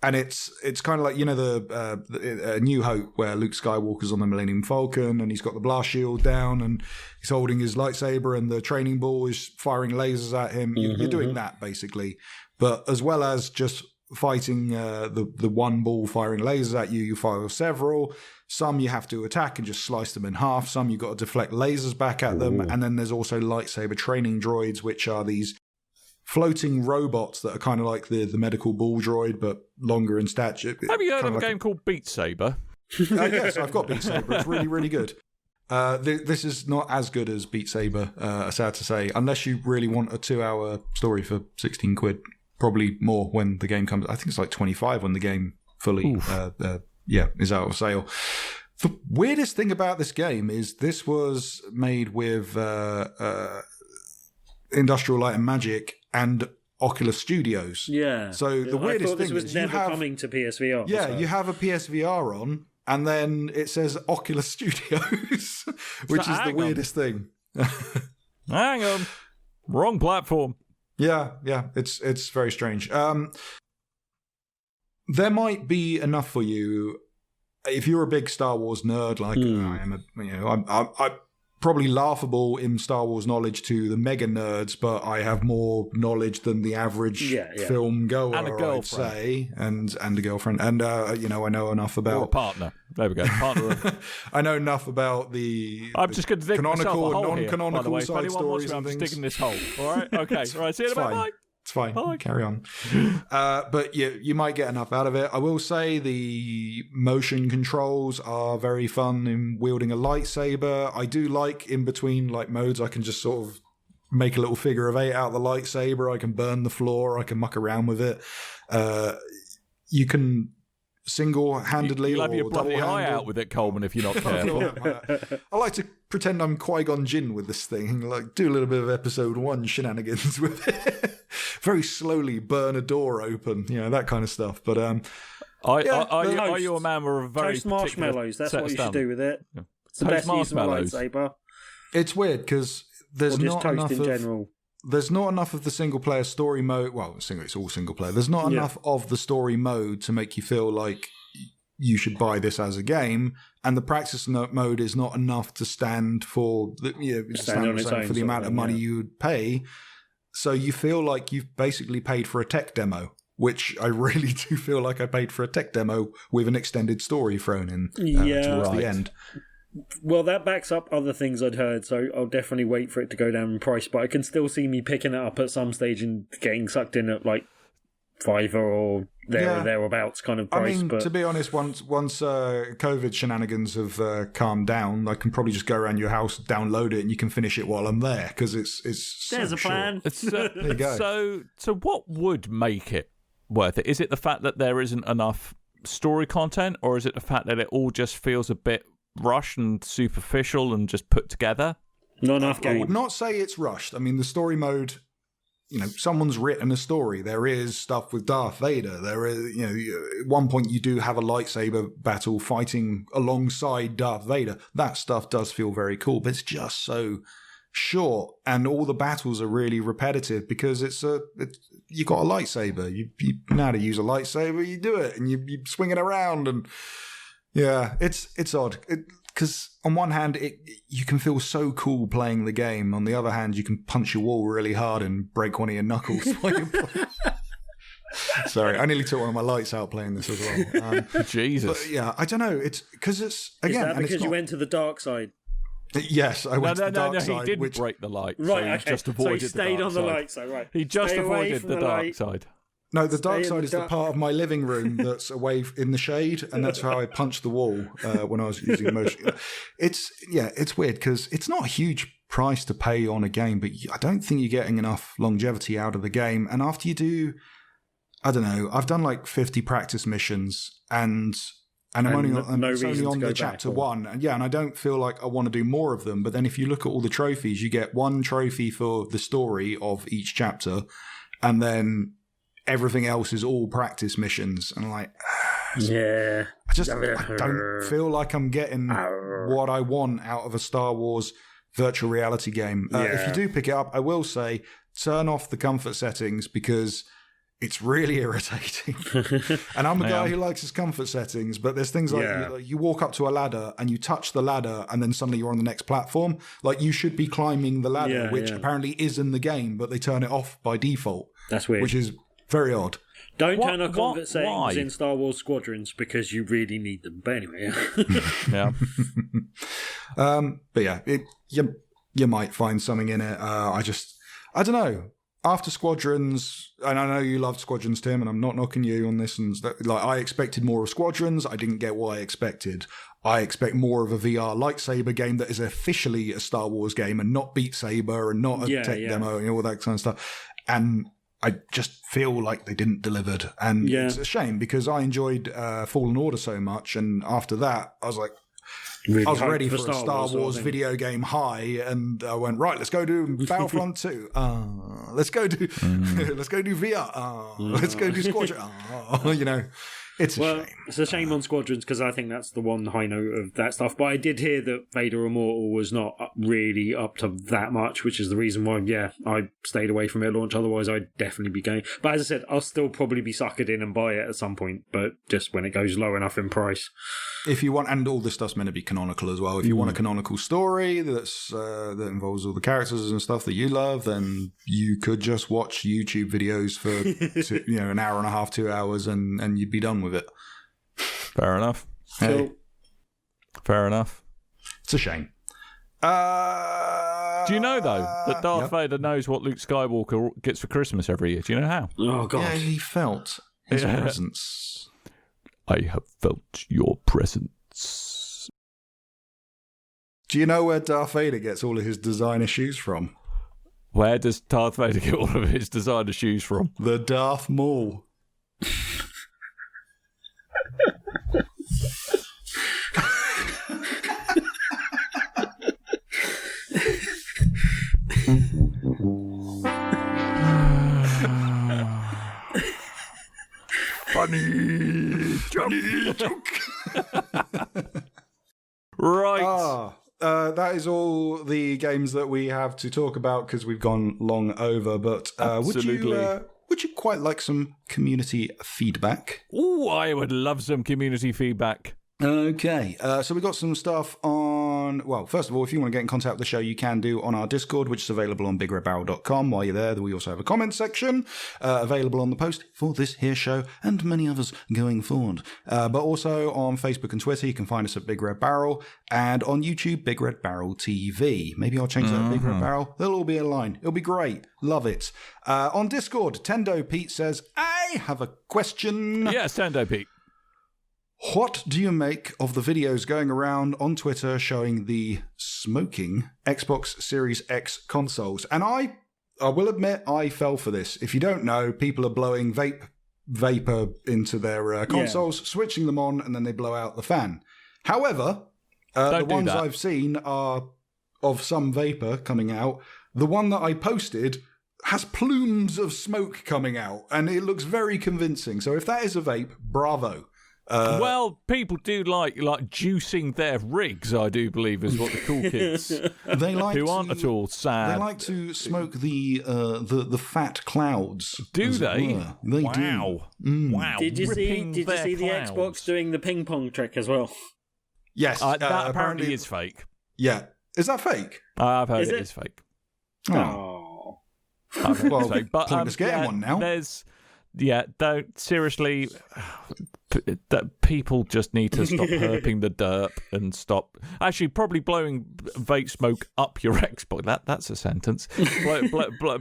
[SPEAKER 4] And it's kind of like, the New Hope where Luke Skywalker's on the Millennium Falcon and he's got the blast shield down and he's holding his lightsaber and the training ball is firing lasers at him. You're doing that basically. But as well as just fighting the one ball firing lasers at you, you fire several. Some you have to attack and just slice them in half. Some you've got to deflect lasers back at them. And then there's also lightsaber training droids, which are these floating robots that are kind of like the medical ball droid, but longer in stature.
[SPEAKER 2] Have you heard of a game called Beat Saber?
[SPEAKER 4] Yes, I've got Beat Saber. It's really, really good. This is not as good as Beat Saber, sad to say, unless you really want a 2-hour story for 16 quid. Probably more when the game comes. I think it's like 25 when the game fully is out of sale. The weirdest thing about this game is this was made with Industrial Light and Magic and Oculus Studios.
[SPEAKER 3] Yeah.
[SPEAKER 4] So the weirdest thing is
[SPEAKER 3] never coming to PSVR.
[SPEAKER 4] Yeah, so. You have a PSVR on, and then it says Oculus Studios, which is the weirdest thing.
[SPEAKER 2] Hang on, wrong platform.
[SPEAKER 4] Yeah, it's very strange. there might be enough for you if you're a big Star Wars nerd, like I am. I'm probably laughable in Star Wars knowledge to the mega nerds, but I have more knowledge than the average film goer,
[SPEAKER 2] and a girlfriend.
[SPEAKER 4] I'd say, and a girlfriend, and I know enough about
[SPEAKER 2] or a partner. There we go, partner.
[SPEAKER 4] I know enough about the
[SPEAKER 2] I'm just going to dig myself a
[SPEAKER 4] canonical,
[SPEAKER 2] hole
[SPEAKER 4] non-canonical
[SPEAKER 2] here, by the way. If
[SPEAKER 4] side
[SPEAKER 2] anyone wants
[SPEAKER 4] stories
[SPEAKER 2] me,
[SPEAKER 4] and
[SPEAKER 2] I'm just
[SPEAKER 4] things.
[SPEAKER 2] digging this hole. All right, okay, all right. See you in a bit. Bye.
[SPEAKER 4] It's fine.
[SPEAKER 2] Bye.
[SPEAKER 4] Carry on. But you might get enough out of it. I will say the motion controls are very fun in wielding a lightsaber. I do like in between like modes, I can just sort of make a little figure of 8 out of the lightsaber. I can burn the floor. I can muck around with it. You can single-handedly
[SPEAKER 2] You'll have
[SPEAKER 4] or
[SPEAKER 2] your bloody eye
[SPEAKER 4] double-handed.
[SPEAKER 2] out with it, Coleman, if you're not careful.
[SPEAKER 4] I like to pretend I'm Qui-Gon Jinn with this thing, like do a little bit of episode 1 shenanigans with it. Very slowly burn a door open, that kind of stuff. But
[SPEAKER 2] are you a man with a very
[SPEAKER 3] toast marshmallows? That's what you should do with it.
[SPEAKER 2] Yeah.
[SPEAKER 3] It's the best use of a lightsaber.
[SPEAKER 4] It's weird because there's
[SPEAKER 3] Or just
[SPEAKER 4] not
[SPEAKER 3] toast
[SPEAKER 4] enough
[SPEAKER 3] in
[SPEAKER 4] of
[SPEAKER 3] general.
[SPEAKER 4] there's not enough of the single player story mode. Well, it's all single player. There's not enough of the story mode to make you feel like you should buy this as a game, and the practice mode is not enough to stand for
[SPEAKER 3] Stand on its own
[SPEAKER 4] for the amount of money
[SPEAKER 3] yeah.
[SPEAKER 4] you would pay. So you feel like you've basically paid for a tech demo, which I really do feel like I paid for a tech demo with an extended story thrown in towards the end.
[SPEAKER 3] Well, that backs up other things I'd heard, so I'll definitely wait for it to go down in price, but I can still see me picking it up at some stage and getting sucked in at like $5 or thereabouts kind of price.
[SPEAKER 4] I mean,
[SPEAKER 3] but
[SPEAKER 4] to be honest, once COVID shenanigans have calmed down, I can probably just go around your house, download it, and you can finish it while I'm there because it's
[SPEAKER 3] there's
[SPEAKER 4] so
[SPEAKER 3] a plan.
[SPEAKER 4] There you go.
[SPEAKER 2] So what would make it worth it? Is it the fact that there isn't enough story content, or is it the fact that it all just feels a bit rushed and superficial and just put together?
[SPEAKER 3] Not enough game.
[SPEAKER 4] I would not say it's rushed. I mean, the story mode, someone's written a story. There is stuff with Darth Vader. There is, at one point you do have a lightsaber battle fighting alongside Darth Vader. That stuff does feel very cool, but it's just so short, and all the battles are really repetitive because you got a lightsaber. You know how to use a lightsaber. You do it, and you swing it around, and yeah, it's odd. Because on one hand, you can feel so cool playing the game. On the other hand, you can punch your wall really hard and break one of your knuckles while you're playing. Sorry, I nearly took one of my lights out playing this as well.
[SPEAKER 2] Jesus.
[SPEAKER 4] But yeah, I don't know. It's because again.
[SPEAKER 3] Is that
[SPEAKER 4] and
[SPEAKER 3] because
[SPEAKER 4] it's
[SPEAKER 3] you
[SPEAKER 4] not,
[SPEAKER 3] went to the dark side?
[SPEAKER 4] Yes, I went to the dark side.
[SPEAKER 2] He didn't
[SPEAKER 4] which,
[SPEAKER 2] break the light.
[SPEAKER 3] Right,
[SPEAKER 2] so he
[SPEAKER 3] okay.
[SPEAKER 2] just avoided
[SPEAKER 3] so he stayed
[SPEAKER 2] the dark
[SPEAKER 3] on the
[SPEAKER 2] side.
[SPEAKER 3] light side, right.
[SPEAKER 2] He just
[SPEAKER 3] Stay away
[SPEAKER 2] avoided
[SPEAKER 3] from
[SPEAKER 2] the dark
[SPEAKER 3] light.
[SPEAKER 2] side.
[SPEAKER 4] No, the dark
[SPEAKER 3] Stay in
[SPEAKER 4] side
[SPEAKER 3] the
[SPEAKER 4] is the
[SPEAKER 3] dark-
[SPEAKER 4] part of my living room that's away in the shade, and that's how I punched the wall when I was using motion. It's weird because it's not a huge price to pay on a game, but I don't think you're getting enough longevity out of the game. And after you do, I don't know, I've done like 50 practice missions, and I'm only on the chapter 1, and I don't feel like I want to do more of them. But then if you look at all the trophies, you get one trophy for the story of each chapter, and then everything else is all practice missions. And I'm like,
[SPEAKER 3] yeah.
[SPEAKER 4] I don't feel like I'm getting what I want out of a Star Wars virtual reality game. If you do pick it up, I will say, turn off the comfort settings because it's really irritating. And I'm a guy who likes his comfort settings, but there's things like you walk up to a ladder and you touch the ladder and then suddenly you're on the next platform. Like you should be climbing the ladder, which apparently is in the game, but they turn it off by default.
[SPEAKER 3] That's weird.
[SPEAKER 4] Which is very odd.
[SPEAKER 3] Don't turn on comfort settings
[SPEAKER 2] why?
[SPEAKER 3] in Star Wars Squadrons because you really need them. But anyway.
[SPEAKER 2] Yeah.
[SPEAKER 4] But yeah, you might find something in it. I don't know. After Squadrons, and I know you loved Squadrons, Tim, and I'm not knocking you on this. And I expected more of Squadrons. I didn't get what I expected. I expect more of a VR lightsaber game that is officially a Star Wars game and not Beat Saber and not a tech demo and all that kind of stuff. And I just feel like they didn't deliver. And it's a shame because I enjoyed Fallen Order so much. And after that, I was like,
[SPEAKER 3] Really
[SPEAKER 4] I was ready for a
[SPEAKER 3] Star
[SPEAKER 4] Star
[SPEAKER 3] Wars
[SPEAKER 4] Wars video game high, and I went, right, let's go do Battlefront 2. Let's go do VR. Let's go do Squadron. It's a shame.
[SPEAKER 3] It's a shame on Squadrons because I think that's the one high note of that stuff. But I did hear that Vader Immortal was not really up to that much, which is the reason why, I stayed away from it at launch. Otherwise, I'd definitely be going. But as I said, I'll still probably be suckered in and buy it at some point, but just when it goes low enough in price.
[SPEAKER 4] If you want, and all this stuff's meant to be canonical as well. If you want a canonical story that's that involves all the characters and stuff that you love, then you could just watch YouTube videos for an hour and a half, 2 hours, and you'd be done with it.
[SPEAKER 2] Fair enough.
[SPEAKER 4] Hey.
[SPEAKER 2] Fair enough.
[SPEAKER 4] It's a shame.
[SPEAKER 2] Do you know, though, that Darth Vader knows what Luke Skywalker gets for Christmas every year? Do you know how?
[SPEAKER 3] Oh, God.
[SPEAKER 4] Yeah, he felt his presence.
[SPEAKER 2] I have felt your presence.
[SPEAKER 4] Do you know where Darth Vader gets all of his designer shoes from?
[SPEAKER 2] Where does Darth Vader get all of his designer shoes from?
[SPEAKER 4] The Darth Maul. Funny joke.
[SPEAKER 2] Right.
[SPEAKER 4] That is all the games that we have to talk about because we've gone long over. But would you quite like some community feedback?
[SPEAKER 2] Oh, I would love some community feedback.
[SPEAKER 4] Okay, so we've got some stuff on... Well, first of all, if you want to get in contact with the show, you can do on our Discord, which is available on BigRedBarel.com. While you're there, we also have a comment section available on the post for this here show and many others going forward. But also on Facebook and Twitter, you can find us at Big Red Barrel, and on YouTube, Big Red Barrel TV. Maybe I'll change that to Big Red Barrel. They'll all be in line. It'll be great. Love it. On Discord, Tendo Pete says, I have a question.
[SPEAKER 2] Yes, Tendo Pete.
[SPEAKER 4] What do you make of the videos going around on Twitter showing the smoking Xbox Series X consoles? And I will admit I fell for this. If you don't know, people are blowing vapor into their consoles, switching them on, and then they blow out the fan. However, the ones I've seen are of some vapor coming out. The one that I posted has plumes of smoke coming out, and it looks very convincing. So if that is a vape, bravo.
[SPEAKER 2] Well, people do like juicing their rigs, I do believe, is what the cool kids
[SPEAKER 4] they like
[SPEAKER 2] who aren't at all sad.
[SPEAKER 4] They like to smoke the fat clouds.
[SPEAKER 2] Do they?
[SPEAKER 4] They
[SPEAKER 2] wow.
[SPEAKER 4] do.
[SPEAKER 2] Wow.
[SPEAKER 3] Did you see the
[SPEAKER 2] clouds.
[SPEAKER 3] Xbox doing the ping pong trick as well?
[SPEAKER 4] Yes.
[SPEAKER 2] That apparently is fake.
[SPEAKER 4] Yeah. Is that fake?
[SPEAKER 2] I've heard it is fake.
[SPEAKER 3] Oh.
[SPEAKER 2] I've heard it's fake. But
[SPEAKER 4] pointless getting one now.
[SPEAKER 2] Don't seriously. That people just need to stop herping the derp and stop. Actually, probably blowing vape smoke up your Xbox. That's a sentence.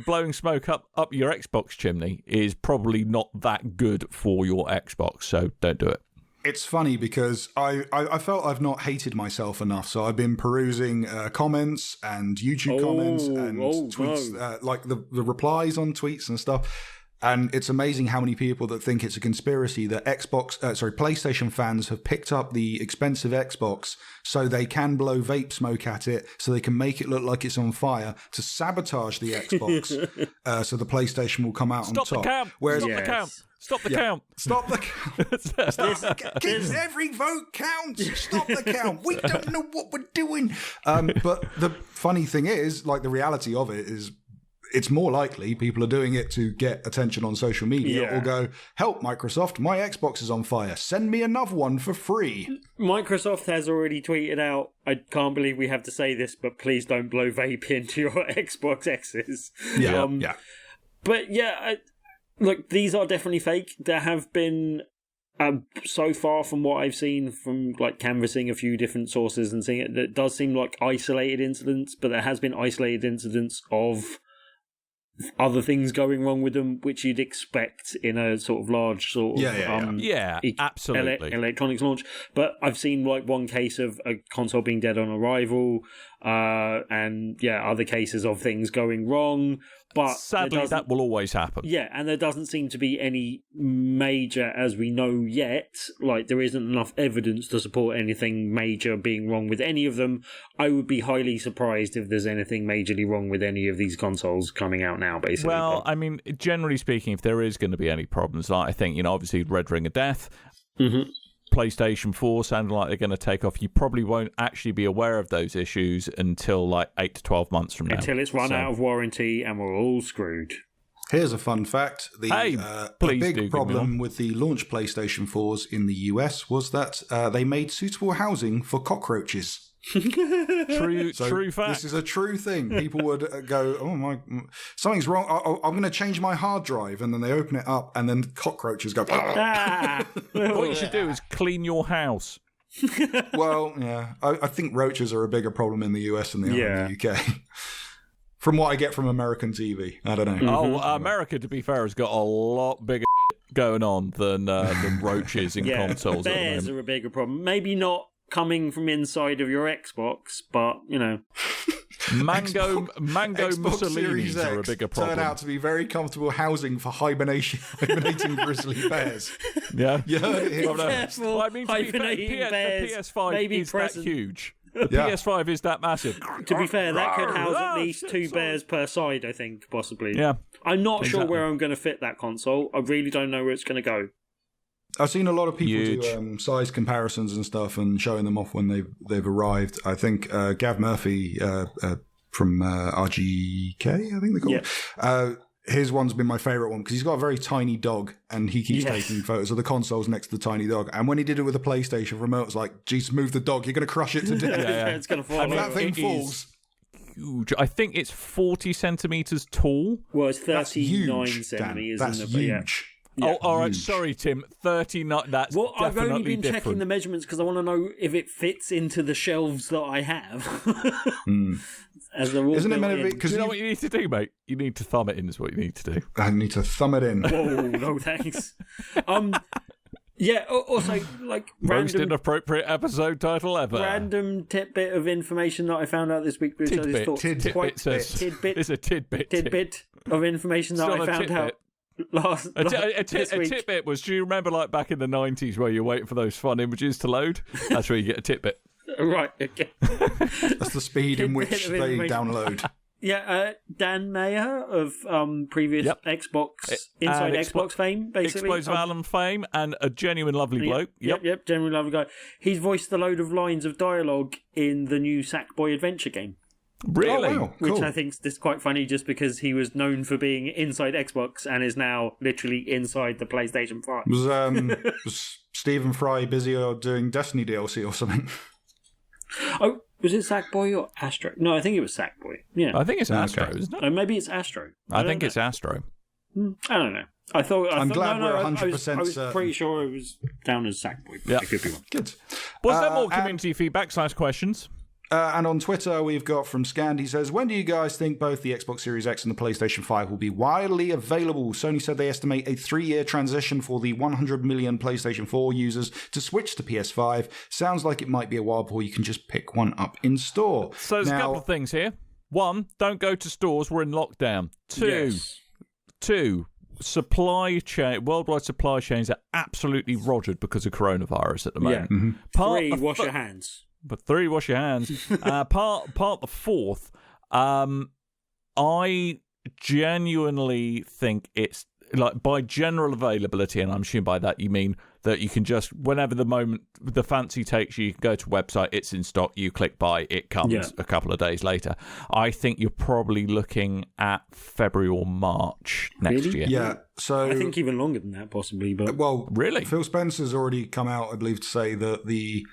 [SPEAKER 2] Blowing smoke up your Xbox chimney is probably not that good for your Xbox. So don't do it.
[SPEAKER 4] It's funny because I felt I've not hated myself enough, so I've been perusing comments and YouTube comments and tweets, like the replies on tweets and stuff. And it's amazing how many people that think it's a conspiracy that PlayStation fans have picked up the expensive Xbox so they can blow vape smoke at it, so they can make it look like it's on fire to sabotage the Xbox, so the PlayStation will come out on top.
[SPEAKER 2] Stop the count. Stop the count.
[SPEAKER 4] Stop the count. Every vote counts. Stop the count. We don't know what we're doing. But the funny thing is, like, the reality of it is, it's more likely people are doing it to get attention on social media or go, help Microsoft, my Xbox is on fire. Send me another one for free.
[SPEAKER 3] Microsoft has already tweeted out, I can't believe we have to say this, but please don't blow vape into your Xbox X's.
[SPEAKER 4] Yeah.
[SPEAKER 3] But look, these are definitely fake. There have been, so far from what I've seen from like canvassing a few different sources and seeing it does seem like isolated incidents, but there has been isolated incidents of other things going wrong with them, which you'd expect in a sort of large sort of
[SPEAKER 2] absolutely
[SPEAKER 3] electronics launch. But I've seen like one case of a console being dead on arrival, and other cases of things going wrong. But
[SPEAKER 2] sadly, that will always happen.
[SPEAKER 3] Yeah, and there doesn't seem to be any major, as we know yet. Like, there isn't enough evidence to support anything major being wrong with any of them. I would be highly surprised if there's anything majorly wrong with any of these consoles coming out now, basically.
[SPEAKER 2] Well, I mean, generally speaking, if there is going to be any problems, like I think, obviously Red Ring of Death, PlayStation 4 sounding like they're going to take off. You probably won't actually be aware of those issues until like 8 to 12 months from now.
[SPEAKER 3] Until it's run out of warranty and we're all screwed.
[SPEAKER 4] Here's a fun fact. A big problem with the launch PlayStation 4s in the US was that they made suitable housing for cockroaches.
[SPEAKER 2] True fact.
[SPEAKER 4] This is a true thing. People would go, "Oh my, something's wrong. I'm going to change my hard drive," and then they open it up, and then cockroaches go.
[SPEAKER 2] What you should do is clean your house.
[SPEAKER 4] Well, yeah, I think roaches are a bigger problem in the US than they are in the UK. From what I get from American TV, I don't know.
[SPEAKER 2] America, to be fair, has got a lot bigger going on than roaches in consoles.
[SPEAKER 3] Bears are a bigger problem. Maybe not coming from inside of your Xbox, but
[SPEAKER 2] mango
[SPEAKER 4] Xbox
[SPEAKER 2] Mussolinis are a bigger problem.
[SPEAKER 4] Turn out to be very comfortable housing for hibernating grizzly bears.
[SPEAKER 2] Yeah,
[SPEAKER 4] you heard it.
[SPEAKER 2] Well, I mean,
[SPEAKER 3] hibernating bears.
[SPEAKER 2] The PS5 is that huge. The PS5 is that massive.
[SPEAKER 3] To be fair, that could house at least 2 bears per side, I think, possibly.
[SPEAKER 2] Yeah.
[SPEAKER 3] I'm not sure where I'm going to fit that console. I really don't know where it's going to go.
[SPEAKER 4] I've seen a lot of people do size comparisons and stuff and showing them off when they've arrived. I think Gav Murphy from RGK, I think they call it. His one's been my favourite one because he's got a very tiny dog and he keeps taking photos of the consoles next to the tiny dog. And when he did it with the PlayStation remote, it was like, "Jeez, move the dog, you're going to crush it to death."
[SPEAKER 3] It's going to fall.
[SPEAKER 4] That thing falls.
[SPEAKER 2] Huge. I think it's 40 centimetres tall.
[SPEAKER 3] Well, it's 39 centimetres.
[SPEAKER 4] That's huge.
[SPEAKER 2] Yeah. All right. Sorry, Tim. 39. That's
[SPEAKER 3] I've only been
[SPEAKER 2] different.
[SPEAKER 3] checking the measurements because I want to know if it fits into the shelves that I have. As they're all
[SPEAKER 4] Isn't it meant to be?
[SPEAKER 2] Do you know what you need to do, mate? You need to thumb it in. Is what you need to do.
[SPEAKER 4] I need to thumb it in.
[SPEAKER 3] Whoa, no thanks. Yeah. Also, like
[SPEAKER 2] most inappropriate episode title ever.
[SPEAKER 3] Random tidbit of information that I found out this week, which I just thought
[SPEAKER 2] tidbit. It's a tidbit.
[SPEAKER 3] Tidbit of information that I found out.
[SPEAKER 2] A tidbit was, do you remember like back in the 90s where you're waiting for those fun images to load? That's where you get a tidbit.
[SPEAKER 3] Right, okay.
[SPEAKER 4] That's the speed in which they download.
[SPEAKER 3] Yeah, Dan Mayer of previous Xbox, Inside Xbox fame, basically.
[SPEAKER 2] Explosive Alan fame, and a genuine lovely bloke.
[SPEAKER 3] Yep, genuine lovely guy. He's voiced a load of lines of dialogue in the new Sackboy Adventure game.
[SPEAKER 2] Really?
[SPEAKER 4] Oh, wow.
[SPEAKER 3] Which
[SPEAKER 4] Cool.
[SPEAKER 3] I think is quite funny just because he was known for being inside Xbox and is now literally inside the PlayStation 5.
[SPEAKER 4] Was Stephen Fry busy doing Destiny DLC or something?
[SPEAKER 3] Oh, was it Sackboy or Astro? No, I think it was Sackboy. Yeah.
[SPEAKER 2] I think it's Astro, isn't it?
[SPEAKER 3] Maybe it's Astro.
[SPEAKER 2] I think it's Astro.
[SPEAKER 3] I don't know. I'm
[SPEAKER 4] glad we're 100%
[SPEAKER 3] I was
[SPEAKER 4] certain.
[SPEAKER 3] pretty sure it was down as Sackboy.
[SPEAKER 2] Yeah.
[SPEAKER 3] It could be one.
[SPEAKER 4] Good.
[SPEAKER 2] Was there more community feedback / questions?
[SPEAKER 4] And on Twitter, we've got from Scand. He says, "When do you guys think both the Xbox Series X and the PlayStation 5 will be widely available? Sony said they estimate a 3-year transition for the 100 million PlayStation 4 users to switch to PS5. Sounds like it might be a while before you can just pick one up in store."
[SPEAKER 2] So there's a couple of things here. One, don't go to stores. We're in lockdown. Two, supply chain, worldwide supply chains are absolutely rogered because of coronavirus at the moment.
[SPEAKER 3] Yeah. Mm-hmm. Wash your hands.
[SPEAKER 2] But 3, wash your hands. Part the fourth, I genuinely think it's like by general availability, and I'm assuming by that you mean that you can just, whenever the fancy takes you, you can go to a website, it's in stock, you click buy, it comes a couple of days later. I think you're probably looking at February or March next year.
[SPEAKER 4] Yeah, so
[SPEAKER 3] I think even longer than that, possibly. But
[SPEAKER 2] really,
[SPEAKER 4] Phil Spencer's already come out, I believe, to say that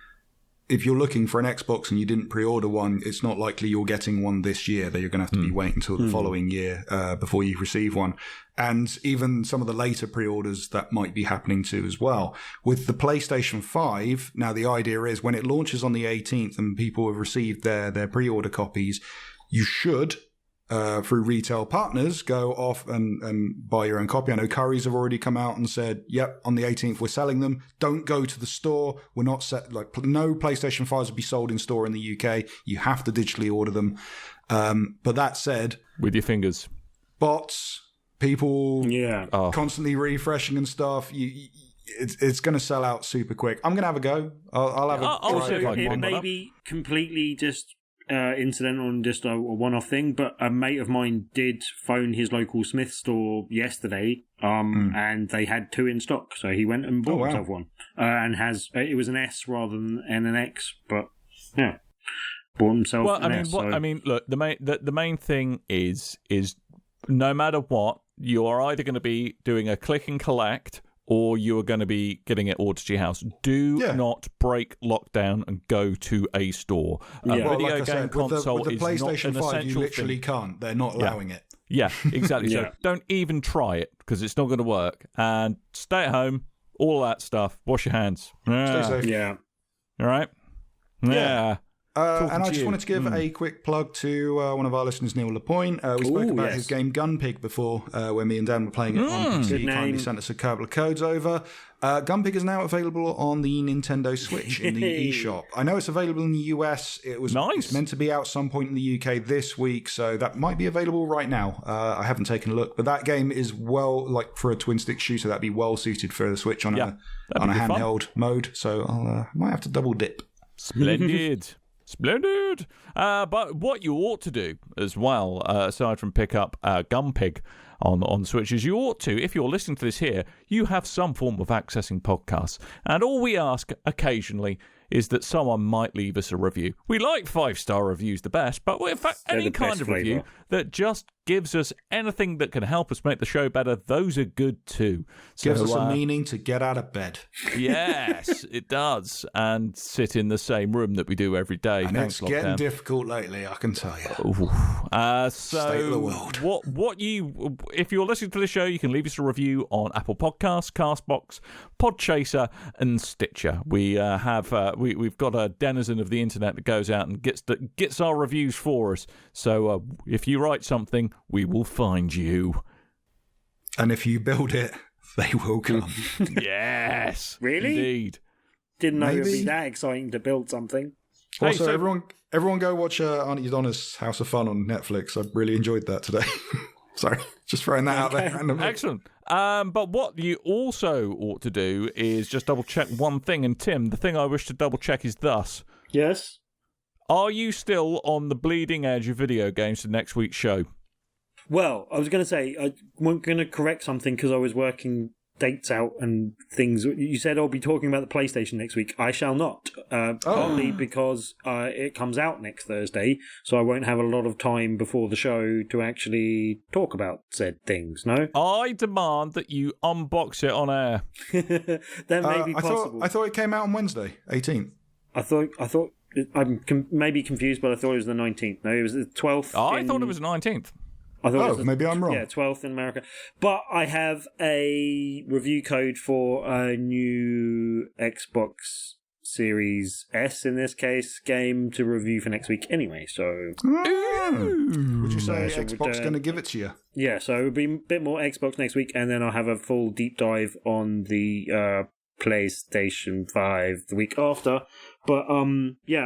[SPEAKER 4] if you're looking for an Xbox and you didn't pre-order one, it's not likely you're getting one this year, that you're going to have to be waiting until the following year before you receive one. And even some of the later pre-orders that might be happening too as well. With the PlayStation 5, now the idea is when it launches on the 18th and people have received their pre-order copies, you should, through retail partners, go off and buy your own copy. I know Currys have already come out and said, yep, on the 18th we're selling them. Don't go to the store. We're not no PlayStation 5s will be sold in store in the UK. You have to digitally order them. But that said,
[SPEAKER 2] with your fingers,
[SPEAKER 4] bots, people constantly refreshing and stuff. It's going to sell out super quick. I'm going to have a go. I'll have a
[SPEAKER 3] also,
[SPEAKER 4] try
[SPEAKER 3] it may be completely just incidental and just a one-off thing, but a mate of mine did phone his local Smith store yesterday, and they had 2 in stock, so he went and bought himself one, and it was an S rather than an X, but yeah, bought himself an S.
[SPEAKER 2] I mean, look, the main thing is no matter what, you are either going to be doing a click and collect, or you are going to be getting it ordered to your house. Do not break lockdown and go to a store. A video game console
[SPEAKER 4] with the PlayStation
[SPEAKER 2] is not
[SPEAKER 4] 5,
[SPEAKER 2] an essential
[SPEAKER 4] you literally
[SPEAKER 2] thing.
[SPEAKER 4] Can't. They're not allowing it.
[SPEAKER 2] Yeah, exactly. So don't even try it, because it's not going to work. And stay at home, all that stuff. Wash your hands.
[SPEAKER 4] Stay safe.
[SPEAKER 3] Yeah.
[SPEAKER 2] All right? Yeah.
[SPEAKER 4] And I just wanted to give a quick plug to one of our listeners, Neil Lapointe. We spoke about his game Gunpig before, when me and Dan were playing it on PC. He kindly sent us a couple of codes over. Gunpig is now available on the Nintendo Switch in the eShop. I know it's available in the US. It's meant to be out some point in the UK this week, so that might be available right now. I haven't taken a look, but that game is for a twin-stick shooter, that'd be well suited for the Switch on a handheld mode, so I might have to double dip.
[SPEAKER 2] Splendid. Splendid. But what you ought to do as well, aside from pick up Gunpig on Switch, is you ought to, if you're listening to this here, you have some form of accessing podcasts. And all we ask occasionally is that someone might leave us a review. We like 5-star reviews the best, but in fact, any kind of review that just gives us anything that can help us make the show better, those are good too.
[SPEAKER 4] Gives us a meaning to get out of bed.
[SPEAKER 2] Yes, it does. And sit in the same room that we do every day.
[SPEAKER 4] And it's getting difficult lately, I can tell you.
[SPEAKER 2] State
[SPEAKER 4] of the world.
[SPEAKER 2] If you're listening to the show, you can leave us a review on Apple Podcasts, Castbox, Podchaser, and Stitcher. We've got a denizen of the internet that goes out and gets our reviews for us. So if you write something, we will find you.
[SPEAKER 4] And if you build it, they will come.
[SPEAKER 2] Yes.
[SPEAKER 3] Really?
[SPEAKER 2] Indeed.
[SPEAKER 3] Didn't know it would be that exciting to build something.
[SPEAKER 4] Also, everyone go watch Auntie Donna's House of Fun on Netflix. I really enjoyed that today. Sorry, just throwing that out there.
[SPEAKER 2] Excellent. But what you also ought to do is just double check one thing. And Tim, the thing I wish to double check is thus.
[SPEAKER 3] Yes?
[SPEAKER 2] Are you still on the bleeding edge of video games for next week's show?
[SPEAKER 3] Well, I was going to say, I'm going to correct something because I was working dates out and things. You said I'll be talking about the PlayStation next week. I shall not. Partly because it comes out next Thursday, so I won't have a lot of time before the show to actually talk about said things, no?
[SPEAKER 2] I demand that you unbox it on air.
[SPEAKER 3] That may be possible.
[SPEAKER 4] I thought it came out on Wednesday, 18th.
[SPEAKER 3] I thought I'm maybe confused, but I thought it was the 19th. No, it was the 12th.
[SPEAKER 2] I thought it was the 19th.
[SPEAKER 3] I thought
[SPEAKER 4] maybe I'm wrong.
[SPEAKER 3] Yeah, 12th in America. But I have a review code for a new Xbox Series S, in this case, game to review for next week anyway, so...
[SPEAKER 4] Would you say Xbox going to give it to you?
[SPEAKER 3] Yeah, so it would be a bit more Xbox next week, and then I'll have a full deep dive on the PlayStation 5 the week after. But I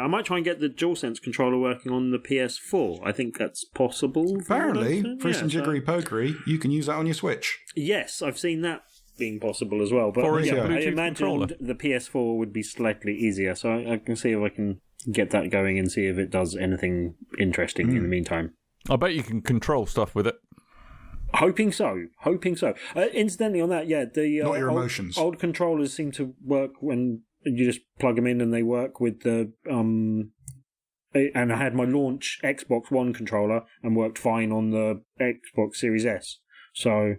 [SPEAKER 3] might try and get the DualSense controller working on the PS4. I think that's possible.
[SPEAKER 4] Apparently, for some jiggery pokery, you can use that on your Switch.
[SPEAKER 3] Yes, I've seen that being possible as well. But I imagine the PS4 would be slightly easier, so I can see if I can get that going and see if it does anything interesting in the meantime.
[SPEAKER 2] I bet you can control stuff with it.
[SPEAKER 3] Hoping so. Incidentally, on that, the
[SPEAKER 4] not your emotions.
[SPEAKER 3] Old controllers seem to work when you just plug them in and they work with the and I had my launch Xbox One controller and worked fine on the Xbox Series S. So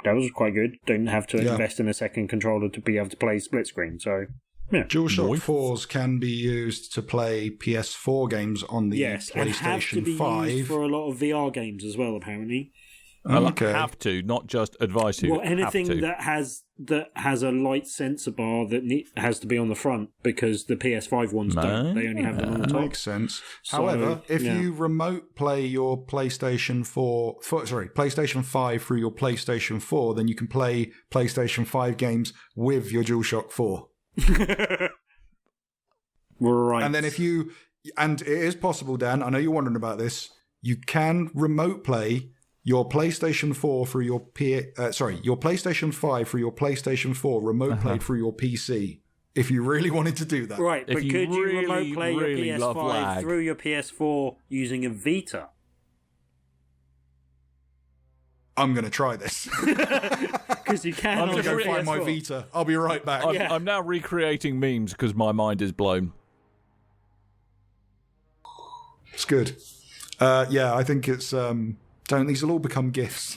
[SPEAKER 3] that was quite good. Didn't have to invest in a second controller to be able to play split screen. So yeah.
[SPEAKER 4] DualShock 4s can be used to play PS4 games on the PlayStation 5.
[SPEAKER 3] And have to be used for a lot of VR games as well, apparently.
[SPEAKER 2] Okay. Have to, not just advise you.
[SPEAKER 3] Well, anything that has a light sensor bar that has to be on the front, because the PS5 ones don't. They only have them on the top.
[SPEAKER 4] Makes sense. So, however, if you remote play your PlayStation 5 through your PlayStation 4, then you can play PlayStation 5 games with your DualShock 4.
[SPEAKER 3] Right.
[SPEAKER 4] And then and it is possible, Dan, I know you're wondering about this, you can remote play your PlayStation 4 through your PlayStation 5 through your PlayStation 4 remote played through your PC if you really wanted to do that.
[SPEAKER 3] Right, but
[SPEAKER 2] If you
[SPEAKER 3] could you
[SPEAKER 2] really,
[SPEAKER 3] remote play
[SPEAKER 2] really
[SPEAKER 3] your
[SPEAKER 2] love
[SPEAKER 3] PS5
[SPEAKER 2] lag.
[SPEAKER 3] through your PS4 using a Vita?
[SPEAKER 4] I'm going to try this.
[SPEAKER 3] Because you can.
[SPEAKER 4] I'm
[SPEAKER 3] on
[SPEAKER 4] going to
[SPEAKER 3] your
[SPEAKER 4] go find my
[SPEAKER 3] PS4.
[SPEAKER 4] Vita. I'll be right back.
[SPEAKER 2] I'm now recreating memes because my mind is blown.
[SPEAKER 4] It's good. Yeah, I think it's... don't these will all become GIFs?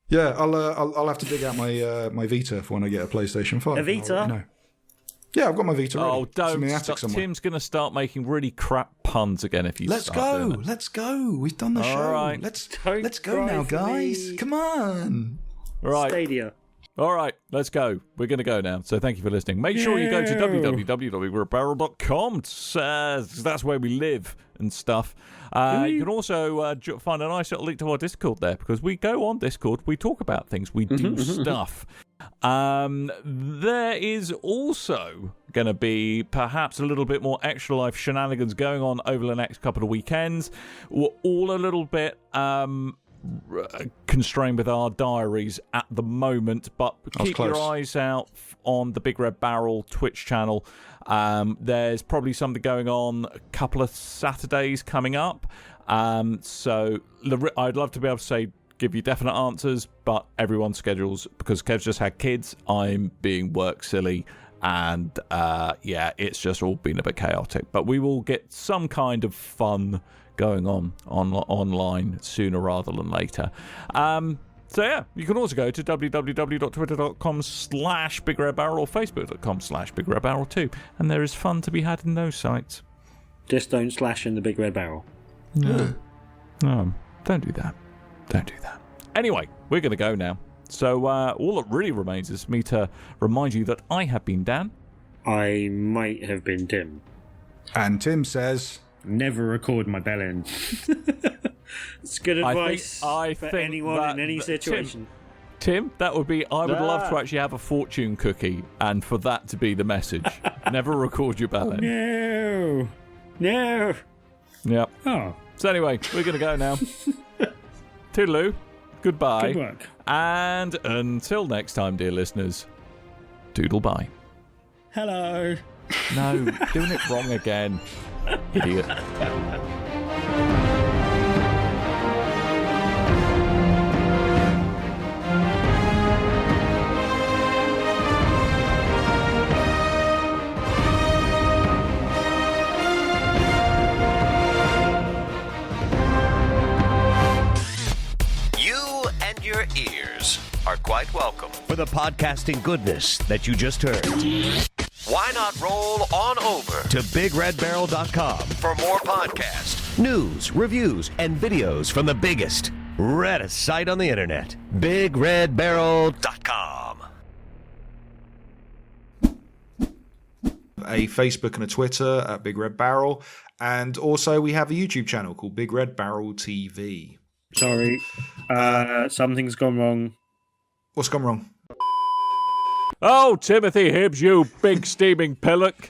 [SPEAKER 4] Yeah, I'll have to dig out my Vita for when I get a PlayStation 5.
[SPEAKER 3] A Vita?
[SPEAKER 4] I'll let you know. Yeah, I've got my Vita ready.
[SPEAKER 2] Oh,
[SPEAKER 4] It's in
[SPEAKER 2] don't.
[SPEAKER 4] the attic somewhere.
[SPEAKER 2] Tim's going to start making really crap puns again if you
[SPEAKER 4] Let's
[SPEAKER 2] start
[SPEAKER 4] go.
[SPEAKER 2] doing it.
[SPEAKER 4] Let's go. We've done the show.
[SPEAKER 2] right.
[SPEAKER 4] Let's
[SPEAKER 3] Don't
[SPEAKER 4] go now,
[SPEAKER 3] cry for
[SPEAKER 4] guys.
[SPEAKER 3] me.
[SPEAKER 4] Come on.
[SPEAKER 2] Right.
[SPEAKER 3] Stadia.
[SPEAKER 2] All right, let's go. We're going to go now. So thank you for listening. Make sure you go to www.BigRedBarel.com. That's where we live and stuff. You can also find a nice little link to our Discord there because we go on Discord. We talk about things. We do stuff. There is also going to be perhaps a little bit more extra life shenanigans going on over the next couple of weekends. We're all a little bit... constrained with our diaries at the moment, but keep your eyes out on the Big Red Barrel Twitch channel. There's probably something going on a couple of Saturdays coming up. So I'd love to be able to say give you definite answers, but everyone's schedules, because Kev's just had kids, I'm being work silly, and it's just all been a bit chaotic. But we will get some kind of fun going on online sooner rather than later. So yeah, you can also go to www.twitter.com/BigRedBarel or Facebook.com/BigRedBarel2, and there is fun to be had in those sites.
[SPEAKER 3] Just don't slash in the Big Red Barrel.
[SPEAKER 2] No, don't do that. Don't do that. Anyway, we're going to go now. So all that really remains is me to remind you that I have been Dan.
[SPEAKER 3] I might have been Tim.
[SPEAKER 4] And Tim says...
[SPEAKER 3] Never record my bellend. It's good advice
[SPEAKER 2] I
[SPEAKER 3] for
[SPEAKER 2] think
[SPEAKER 3] anyone
[SPEAKER 2] that-
[SPEAKER 3] in any situation.
[SPEAKER 2] Tim, that would be... I would love to actually have a fortune cookie, and for that to be the message. Never record your bell end.
[SPEAKER 3] No.
[SPEAKER 2] Yep.
[SPEAKER 3] Oh,
[SPEAKER 2] So anyway, we're going to go now. Toodaloo. Goodbye.
[SPEAKER 3] good work.
[SPEAKER 2] And until next time, dear listeners, doodle bye.
[SPEAKER 3] Hello.
[SPEAKER 2] No, doing it wrong again. Idiot.
[SPEAKER 1] You and your ears are quite welcome.
[SPEAKER 5] For the podcasting goodness that you just heard.
[SPEAKER 1] Why not roll on over
[SPEAKER 5] To BigRedBarel.com.
[SPEAKER 1] for more podcasts?
[SPEAKER 5] News, reviews, and videos from the biggest, reddest site on the internet. BigRedBarel.com.
[SPEAKER 4] a Facebook and a Twitter at Big Red Barrel, and also we have a YouTube channel called Big Red Barrel TV.
[SPEAKER 3] Sorry. Something's gone wrong.
[SPEAKER 4] What's gone wrong?
[SPEAKER 2] Oh, Timothy Hibbs, you big steaming pillock.